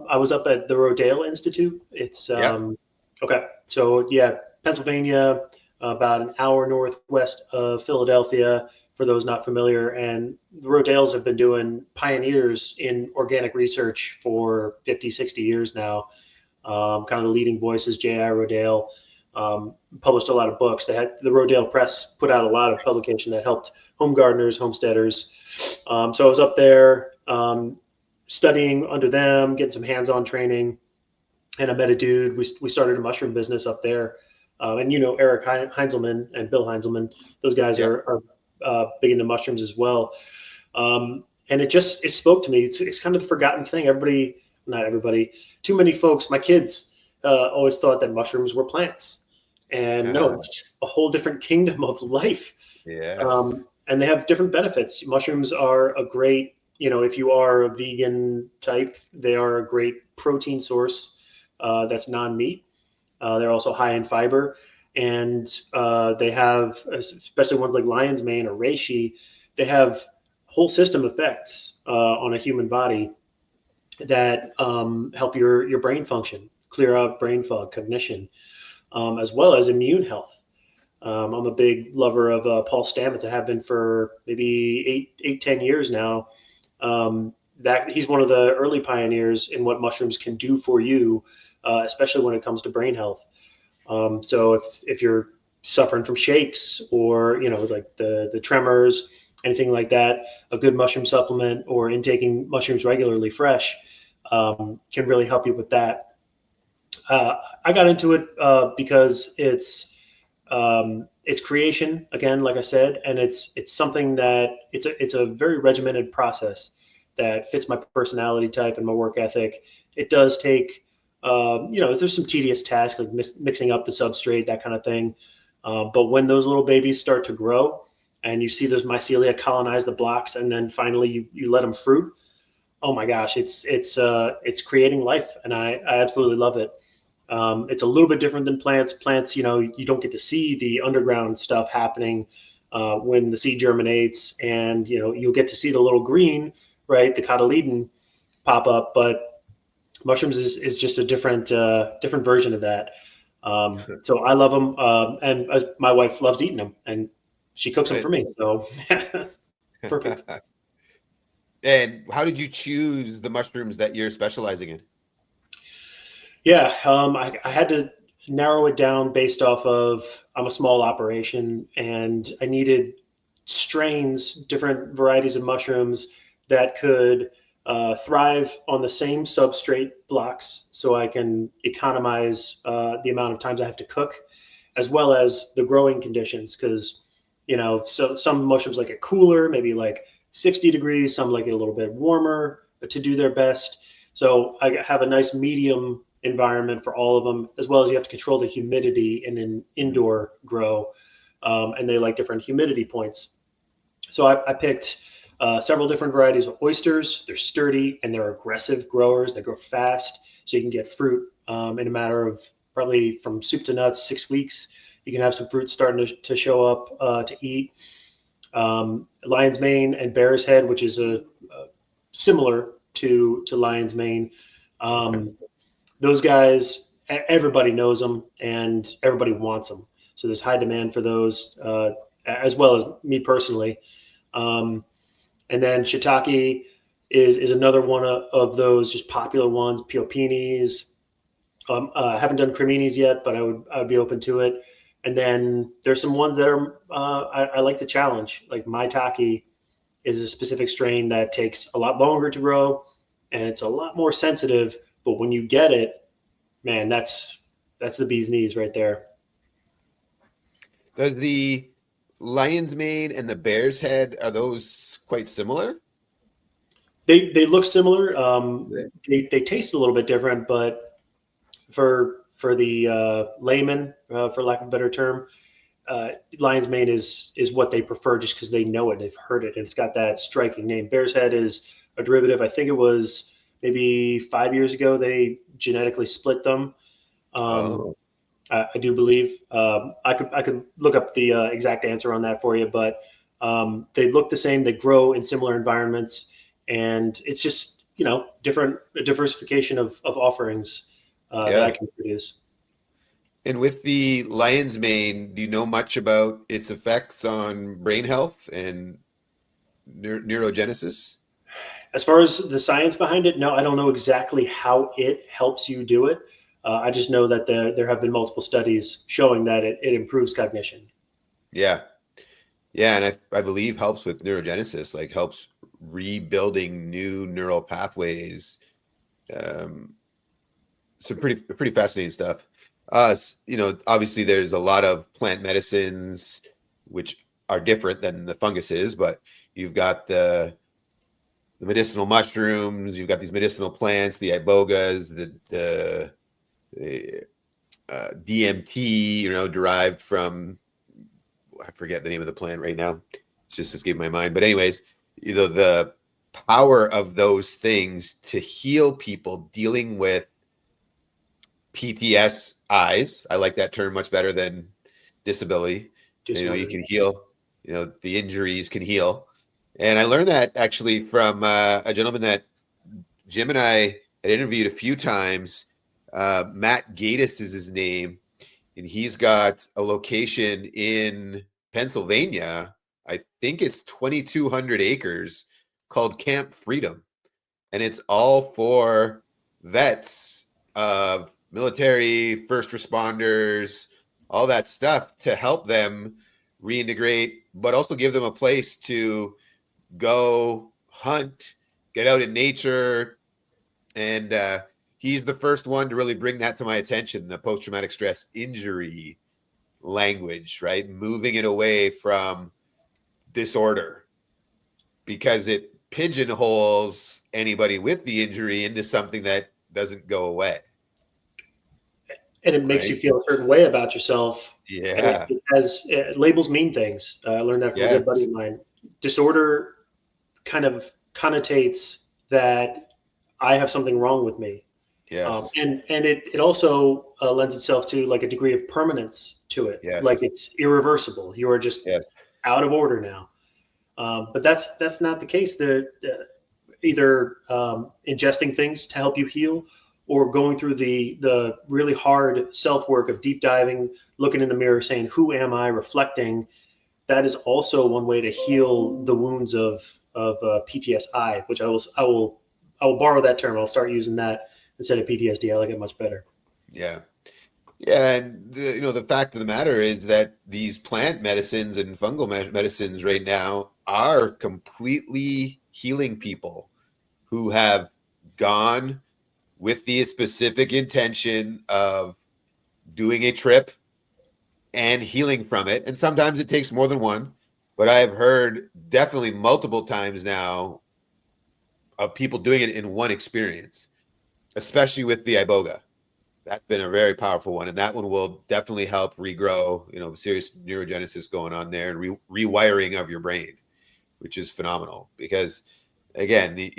I was up at the Rodale Institute. It's okay. So yeah, Pennsylvania, about an hour northwest of Philadelphia, for those not familiar. And the Rodales have been doing pioneers in organic research for 50, 60 years now. Kind of the leading voices, J.I. Rodale, published a lot of books. The Rodale Press put out a lot of publication that helped home gardeners, homesteaders. So I was up there studying under them, getting some hands-on training. And I met a dude. We started a mushroom business up there. And Eric Heinzelman and Bill Heinzelman, those guys are big into mushrooms as well. And it spoke to me. It's kind of the forgotten thing. Not everybody, too many folks, my kids always thought that mushrooms were plants. And no, it's a whole different kingdom of life. Yes. And they have different benefits. Mushrooms are a great, if you are a vegan type, they are a great protein source that's non-meat. They're also high in fiber. And they have, especially ones like lion's mane or reishi, they have whole system effects on a human body that help your brain function, clear out brain fog, cognition, as well as immune health. I'm a big lover of Paul Stamets. I have been for maybe 10 years now. That he's one of the early pioneers in what mushrooms can do for you, especially when it comes to brain health. So if you're suffering from shakes or like the tremors, anything like that, a good mushroom supplement or intaking mushrooms regularly fresh can really help you with that. I got into it because it's creation, again, like I said, and it's something that it's a very regimented process that fits my personality type and my work ethic. It does take, there's some tedious tasks like mixing up the substrate, that kind of thing. But when those little babies start to grow and you see those mycelia colonize the blocks, and then finally you let them fruit, oh my gosh, it's creating life, and I absolutely love it. It's a little bit different than plants. Plants, you don't get to see the underground stuff happening when the seed germinates, and you'll get to see the little green, right, the cotyledon pop up. But mushrooms is just a different version of that. So I love them, and my wife loves eating them, and she cooks them Right. for me. So perfect. And how did you choose the mushrooms that you're specializing in? Yeah, I had to narrow it down based off of I'm a small operation and I needed strains, different varieties of mushrooms that could thrive on the same substrate blocks so I can economize the amount of times I have to cook, as well as the growing conditions. Because, so some mushrooms like it cooler, maybe like 60 degrees, some like it a little bit warmer to do their best. So I have a nice medium environment for all of them, as well as you have to control the humidity in an indoor grow, and they like different humidity points. So I picked several different varieties of oysters. They're sturdy and they're aggressive growers. They grow fast, so you can get fruit in a matter of probably from soup to nuts, 6 weeks. You can have some fruit starting to show up to eat. Lion's mane and bear's head, which is a similar to lion's mane. Those guys, everybody knows them and everybody wants them. So there's high demand for those, as well as me personally. And then shiitake is another one of those just popular ones. Piopinis. I haven't done creminis yet, but I would be open to it. And then there's some ones that are I like the challenge. Like maitake is a specific strain that takes a lot longer to grow, and it's a lot more sensitive. But when you get it, man, that's the bee's knees right there. Does the lion's mane and the bear's head, are those quite similar? They look similar. Yeah. They taste a little bit different, but for the layman, for lack of a better term, lion's mane is what they prefer just because they know it, they've heard it, and it's got that striking name. Bear's head is a derivative. I think it was maybe 5 years ago they genetically split them. Um, Oh, I do believe I could look up the exact answer on that for you, but they look the same. They grow in similar environments, and it's just different a diversification of offerings that I yeah. can produce. And with the lion's mane, do you know much about its effects on brain health and neurogenesis? As far as the science behind it, no, I don't know exactly how it helps you do it. I just know that there have been multiple studies showing that it improves cognition. Yeah. Yeah, and I believe helps with neurogenesis, like helps rebuilding new neural pathways. Um, so pretty fascinating stuff. Obviously there's a lot of plant medicines which are different than the funguses, but you've got the medicinal mushrooms, you've got these medicinal plants, the ibogas, the DMT, derived from, I forget the name of the plant right now. It's just escaped my mind. But anyways, the power of those things to heal people dealing with PTSIs. I like that term much better than disability. You Disorder. can heal, the injuries can heal. And I learned that actually from a gentleman that Jim and I had interviewed a few times. Matt Gatus is his name, and he's got a location in Pennsylvania. I think it's 2,200 acres called Camp Freedom. And it's all for vets, military, first responders, all that stuff to help them reintegrate, but also give them a place to go hunt, get out in nature. And he's the first one to really bring that to my attention, the post-traumatic stress injury language, right? Moving it away from disorder, because it pigeonholes anybody with the injury into something that doesn't go away, And it makes you right? feel a certain way about yourself. And Yeah. labels mean things. I learned that from a good buddy Yes. of mine. Disorder kind of connotates that I have something wrong with me. Yes. And it also lends itself to like a degree of permanence to it. Like Yes. it's irreversible. You are just Yes. out of order now. But that's not the case. Either ingesting things to help you heal, or going through the really hard self work of deep diving, looking in the mirror, saying, "Who am I?" Reflecting. That is also one way to heal the wounds of PTSI, which I will borrow that term. I'll start using that instead of PTSD. I like it much better. Yeah. Yeah, and the fact of the matter is that these plant medicines and fungal medicines right now are completely healing people who have gone with the specific intention of doing a trip and healing from it. And sometimes it takes more than one, but I have heard definitely multiple times now of people doing it in one experience, especially with the iboga. That's been a very powerful one, and that one will definitely help regrow. Serious neurogenesis going on there, and rewiring of your brain, which is phenomenal. Because again,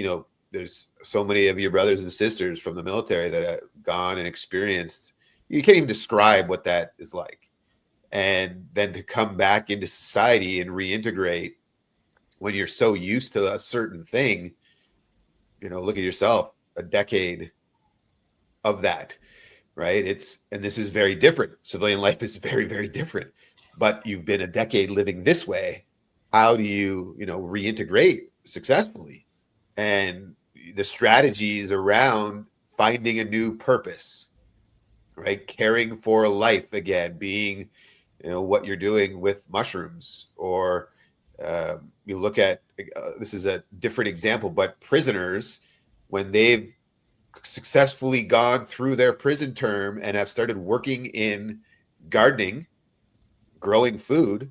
there's so many of your brothers and sisters from the military that have gone and experienced. You can't even describe what that is like, and then to come back into society and reintegrate when you're so used to a certain thing. Look at yourself, a decade of that, right? And this is very different. Civilian life is very, very different, but you've been a decade living this way. How do you, reintegrate successfully? And the strategies around finding a new purpose, right? Caring for life again, being, what you're doing with mushrooms, or you look at, this is a different example, but prisoners, when they've successfully gone through their prison term and have started working in gardening, growing food,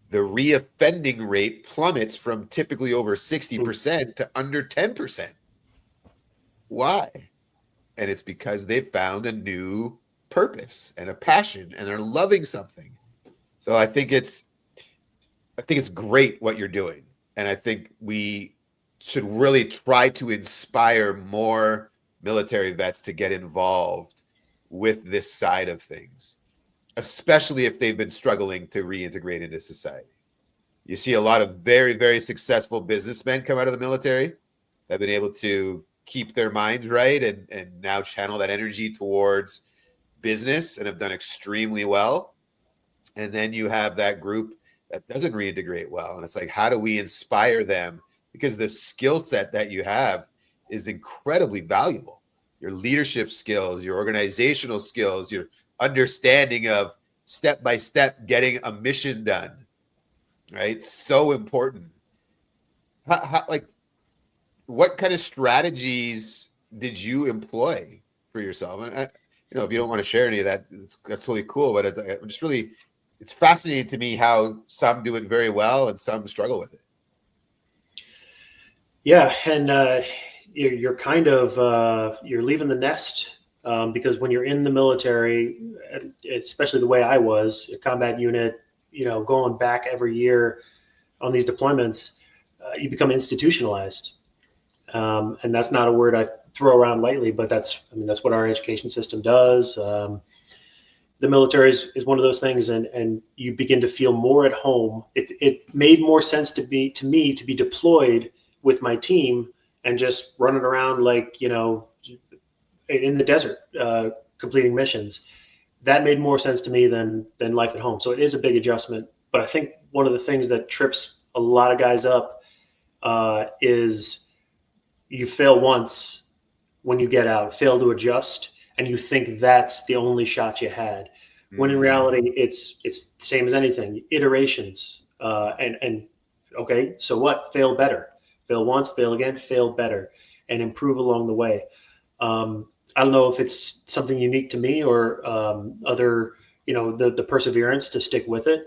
the reoffending rate plummets from typically over 60% to under 10%. Why? And it's because they've found a new purpose and a passion and are loving something. So I think it's great what you're doing. And I think we should really try to inspire more military vets to get involved with this side of things, especially if they've been struggling to reintegrate into society. You see a lot of very, very successful businessmen come out of the military that have been able to keep their minds right and now channel that energy towards business and have done extremely well. And then you have that group that doesn't reintegrate well. And it's like, how do we inspire them? Because the skill set that you have is incredibly valuable. Your leadership skills, your organizational skills, your understanding of step by step getting a mission done, right? So important. Like, what kind of strategies did you employ for yourself? And if you don't want to share any of that, that's really cool. But I'm just really, it's fascinating to me how some do it very well and some struggle with it. Yeah, and you're kind of you're leaving the nest, because when you're in the military, especially the way I was, a combat unit, going back every year on these deployments, you become institutionalized, and that's not a word I throw around lightly, but that's what our education system does. The military is one of those things, and you begin to feel more at home. It made more sense to me to be deployed with my team and just running around like, in the desert, completing missions. That made more sense to me than life at home. So it is a big adjustment. But I think one of the things that trips a lot of guys up is you fail once when you get out, fail to adjust, and you think that's the only shot you had. When in reality, it's the same as anything, iterations. And okay, so what? Fail better. Fail once, fail again, fail better, and improve along the way. I don't know if it's something unique to me or other, the perseverance to stick with it.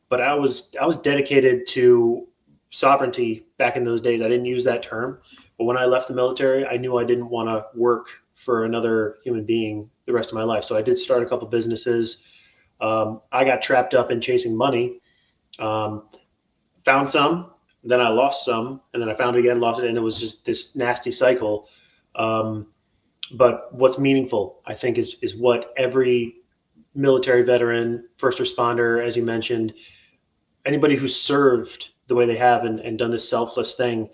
But I was dedicated to sovereignty back in those days. I didn't use that term, but when I left the military, I knew I didn't want to work for another human being the rest of my life. So I did start a couple businesses. I got trapped up in chasing money. Found some, then I lost some, and then I found it again, lost it, and it was just this nasty cycle. But what's meaningful, I think, is what every military veteran, first responder, as you mentioned, anybody who's served the way they have and done this selfless thing,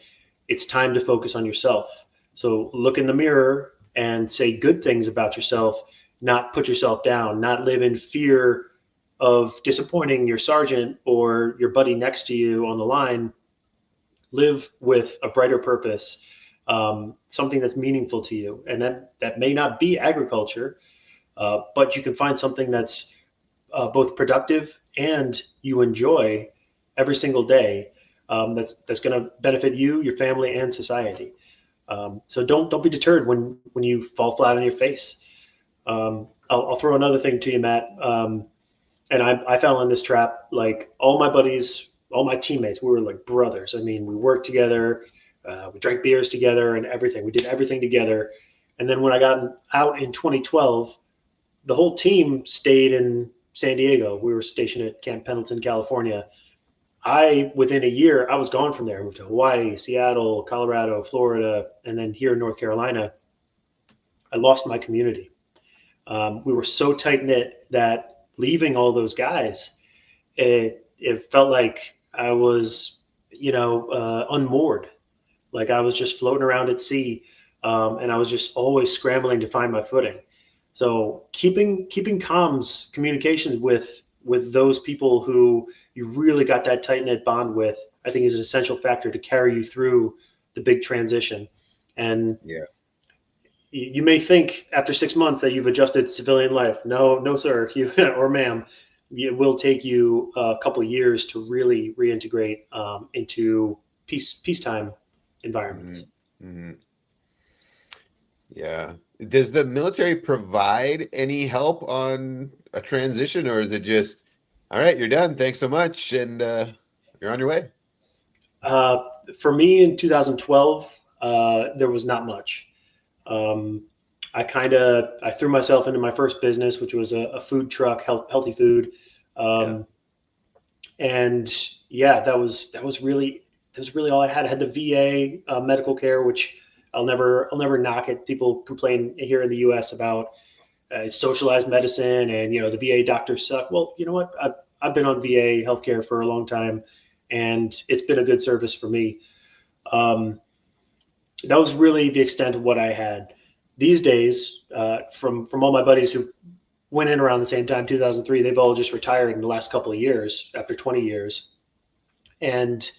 it's time to focus on yourself. So look in the mirror and say good things about yourself, not put yourself down, not live in fear of disappointing your sergeant or your buddy next to you on the line. Live with a brighter purpose, something that's meaningful to you. And that may not be agriculture, but you can find something that's both productive and you enjoy every single day. That's going to benefit you, your family, and society. So don't be deterred when you fall flat on your face. I'll throw another thing to you, Matt. And I fell in this trap. Like all my buddies, all my teammates, we were like brothers. I mean, we worked together, we drank beers together, and everything. We did everything together. And then when I got out in 2012, the whole team stayed in San Diego. We were stationed at Camp Pendleton, California. Within a year, I was gone from there. I moved to Hawaii, Seattle, Colorado, Florida, and then here in North Carolina. I lost my community. We were so tight knit that leaving all those guys, it felt like I was, unmoored. Like I was just floating around at sea, and I was just always scrambling to find my footing. So keeping comms, communications with those people who you really got that tight knit bond with, I think is an essential factor to carry you through the big transition. And Yeah. you may think after 6 months that you've adjusted to civilian life. No, sir, you or ma'am. It will take you a couple of years to really reintegrate into peacetime environments. Mm-hmm. Yeah. Does the military provide any help on a transition, or is it just, all right, you're done, thanks so much, and you're on your way? For me in 2012, there was not much. I threw myself into my first business, which was a food truck, healthy food. And yeah, that was really all I had. I had the VA medical care, which I'll never knock it. People complain here in the U.S. about socialized medicine and the VA doctors suck. Well, you know what? I've been on VA healthcare for a long time, and it's been a good service for me. That was really the extent of what I had. These days, from all my buddies who went in around the same time, 2003, they've all just retired in the last couple of years after 20 years. And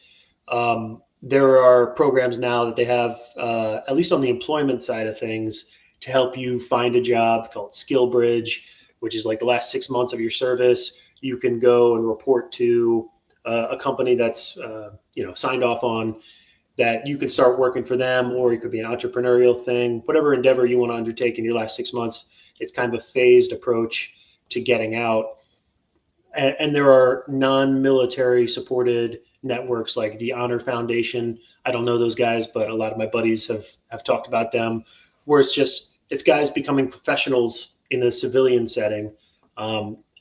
there are programs now that they have, at least on the employment side of things, to help you find a job called Skill Bridge, which is like the last 6 months of your service. You can go and report to a company that's signed off on that. You can start working for them, or it could be an entrepreneurial thing, whatever endeavor you want to undertake in your last 6 months. It's kind of a phased approach to getting out. And there are non-military supported networks like the Honor Foundation. I don't know those guys, but a lot of my buddies have talked about them, where it's guys becoming professionals in the civilian setting,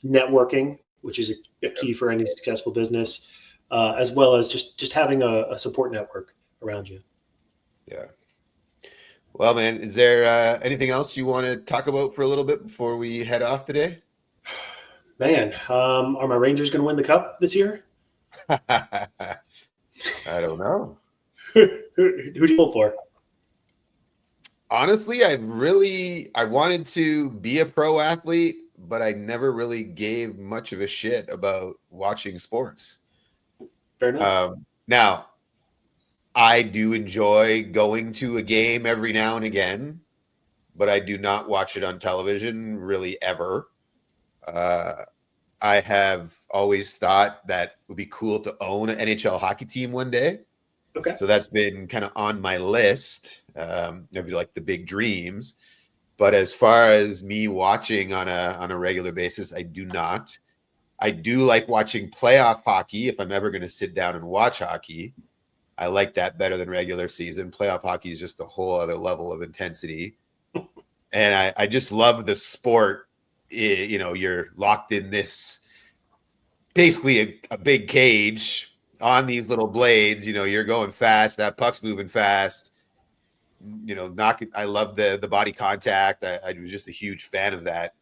networking, which is a key for any successful business, as well as just having a support network around you. Yeah. Well, man, is there anything else you want to talk about for a little bit before we head off today? Man, are my Rangers going to win the Cup this year? I don't know. Who do you pull for? Honestly, I wanted to be a pro athlete, but I never really gave much of a shit about watching sports. Fair enough. Now, I do enjoy going to a game every now and again, but I do not watch it on television really ever. I have always thought that it would be cool to own an NHL hockey team one day. Okay. So that's been kind of on my list, of like the big dreams. But as far as me watching on a regular basis, I do not. I do like watching playoff hockey if I'm ever going to sit down and watch hockey. I like that better than regular season. Playoff hockey is just a whole other level of intensity. And I just love the sport. You're locked in this, basically a big cage on these little blades. You're going fast. That puck's moving fast. knock. I love the body contact. I was just a huge fan of that.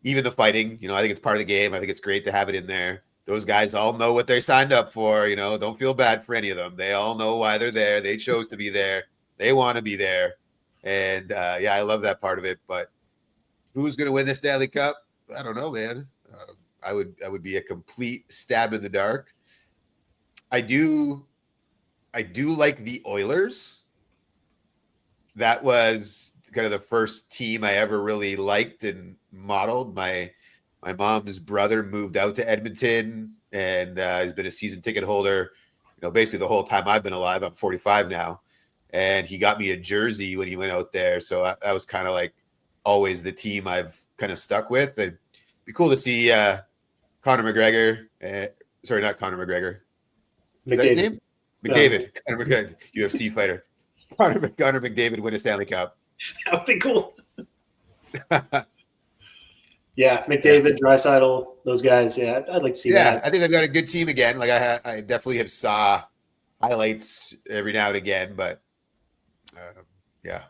Even the fighting, I think it's part of the game. I think it's great to have it in there. Those guys all know what they signed up for. Don't feel bad for any of them. They all know why they're there. They chose to be there. They want to be there. And I love that part of it. But who's going to win the Stanley Cup? I don't know, man. I would be a complete stab in the dark. I do like the Oilers. That was kind of the first team I ever really liked and modeled. My mom's brother moved out to Edmonton and he's been a season ticket holder, basically the whole time I've been alive. I'm 45 now. And he got me a jersey when he went out there. So that was kind of like always the team I've kind of stuck with. And it'd be cool to see Conor McGregor. Sorry, not Conor McGregor. Is that his name? McDavid. Conor McGregor, UFC fighter. Conor McDavid win a Stanley Cup. That would be cool. Yeah, McDavid, Draisaitl, those guys. Yeah, I'd like to see that. Yeah, I think they've got a good team again. Like I definitely have saw highlights every now and again, but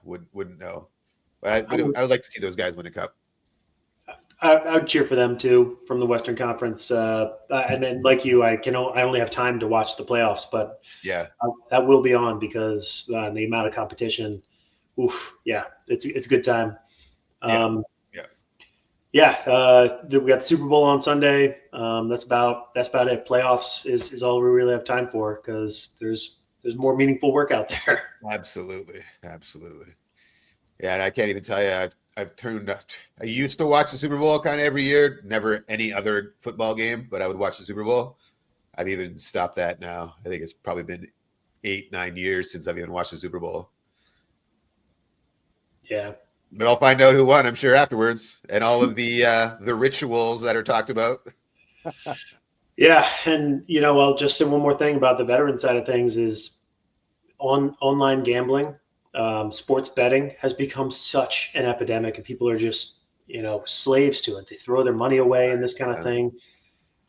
wouldn't know. But I would like to see those guys win a cup. I would cheer for them too from the Western Conference. And then, like you, I only have time to watch the playoffs, but yeah, that will be on because the amount of competition. Oof, yeah, it's a good time. We got the Super Bowl on Sunday. That's about it. Playoffs is all we really have time for because there's more meaningful work out there. Absolutely. Yeah, and I can't even tell you. I've turned. I used to watch the Super Bowl kind of every year. Never any other football game, but I would watch the Super Bowl. I've even stopped that now. I think it's probably been 8-9 years since I've even watched the Super Bowl. Yeah. But I'll find out who won, I'm sure, afterwards, and all of the rituals that are talked about. Yeah, and I'll just say one more thing about the veteran side of things is online gambling, sports betting has become such an epidemic, and people are just slaves to it. They throw their money away and this kind of thing.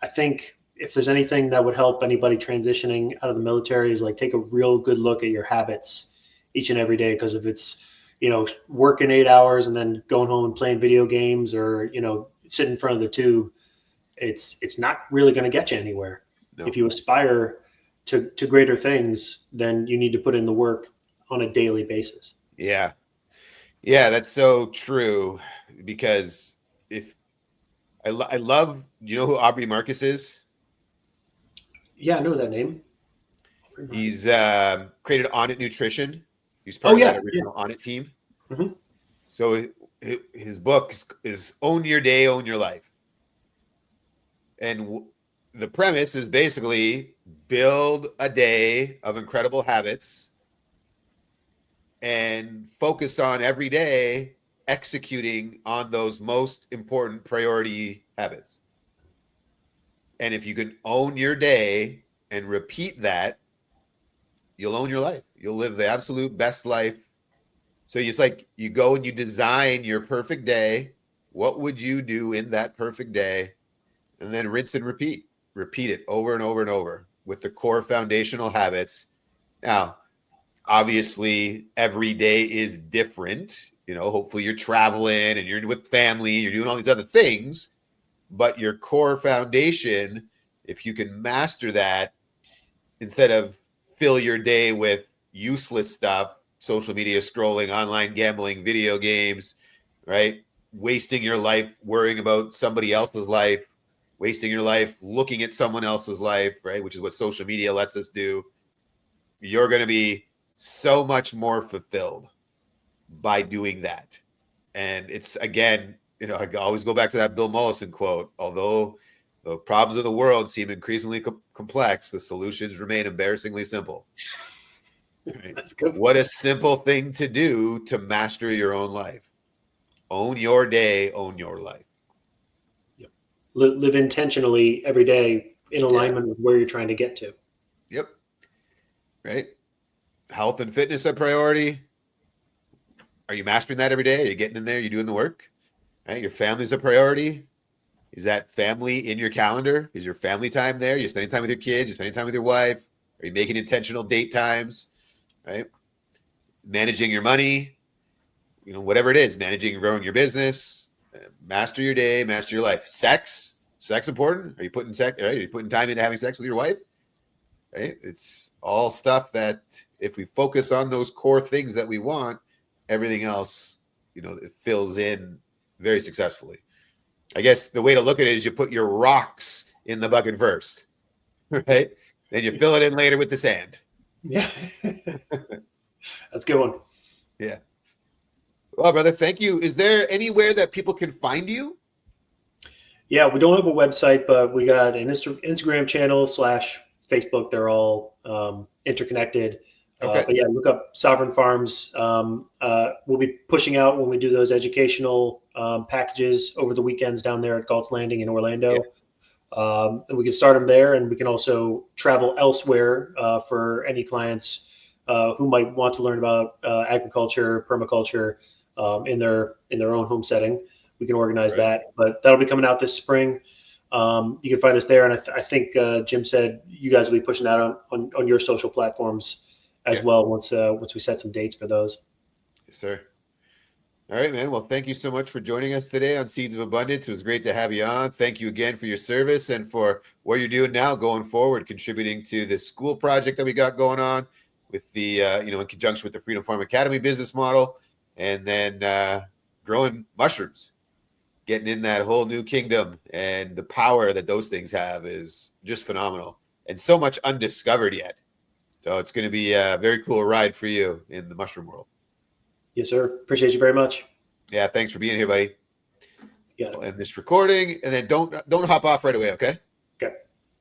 I think if there's anything that would help anybody transitioning out of the military is like take a real good look at your habits each and every day, because if it's working 8 hours and then going home and playing video games or, sitting in front of the tube, it's not really going to get you anywhere. No. If you aspire to greater things, then you need to put in the work on a daily basis. Yeah. Yeah, that's so true, because if I love, you know who Aubrey Marcus is? Yeah, I know that name. He's created On It Nutrition. He's part of that original On It team. Mm-hmm. So his book is Own Your Day, Own Your Life. And the premise is basically build a day of incredible habits and focus on every day executing on those most important priority habits. And if you can own your day and repeat that, you'll own your life. You'll live the absolute best life. So it's like you go and you design your perfect day. What would you do in that perfect day? And then rinse and repeat. Repeat it over and over and over with the core foundational habits. Now, obviously, every day is different. Hopefully you're traveling and you're with family, you're doing all these other things. But your core foundation, if you can master that, instead of fill your day with useless stuff, social media scrolling, online gambling, video games, right? Wasting your life worrying about somebody else's life, wasting your life looking at someone else's life, right? Which is what social media lets us do. You're going to be so much more fulfilled by doing that. And it's, again, I always go back to that Bill Mollison quote, although the problems of the world seem increasingly complex, the solutions remain embarrassingly simple. Right? That's good. What a simple thing to do to master your own life. Own your day, own your life. Yep. Live intentionally every day in alignment with where you're trying to get to. Yep. Right. Health and fitness a priority. Are you mastering that every day? Are you getting in there? Are you doing the work? Right? Your family's a priority. Is that family in your calendar? Is your family time there? You're spending time with your kids. You're spending time with your wife. Are you making intentional date times? Right. managing your money, whatever it is, managing and growing your business, master your day, master your life. Sex important? Are you putting Are you putting time into having sex with your wife? Right? It's all stuff that if we focus on those core things that we want, everything else, it fills in very successfully. I guess the way to look at it is you put your rocks in the bucket first, right? Then you fill it in later with the sand. Yeah. That's a good one. Yeah. Well, brother, thank you. Is there anywhere that people can find you? Yeah, we don't have a website, but we got an Instagram channel / Facebook. They're all interconnected. Okay. But yeah, look up Sovereign Farms. We'll be pushing out when we do those educational packages over the weekends down there at Galt's Landing in Orlando. Yeah. And we can start them there, and we can also travel elsewhere for any clients who might want to learn about agriculture, permaculture in their own home setting. We can organize that, but that'll be coming out this spring. You can find us there, and I think Jim said you guys will be pushing that on your social platforms as well once we set some dates for those. Yes, sir. All right, man. Well, thank you so much for joining us today on Seeds of Abundance. It was great to have you on. Thank you again for your service and for what you're doing now going forward, contributing to the school project that we got going on with the, in conjunction with the Freedom Farm Academy business model, and then growing mushrooms, getting in that whole new kingdom, and the power that those things have is just phenomenal and so much undiscovered yet. So it's going to be a very cool ride for you in the mushroom world. Yes, sir. Appreciate you very much. Yeah, thanks for being here, buddy. Yeah. I'll end this recording, and then don't hop off right away, okay? Okay.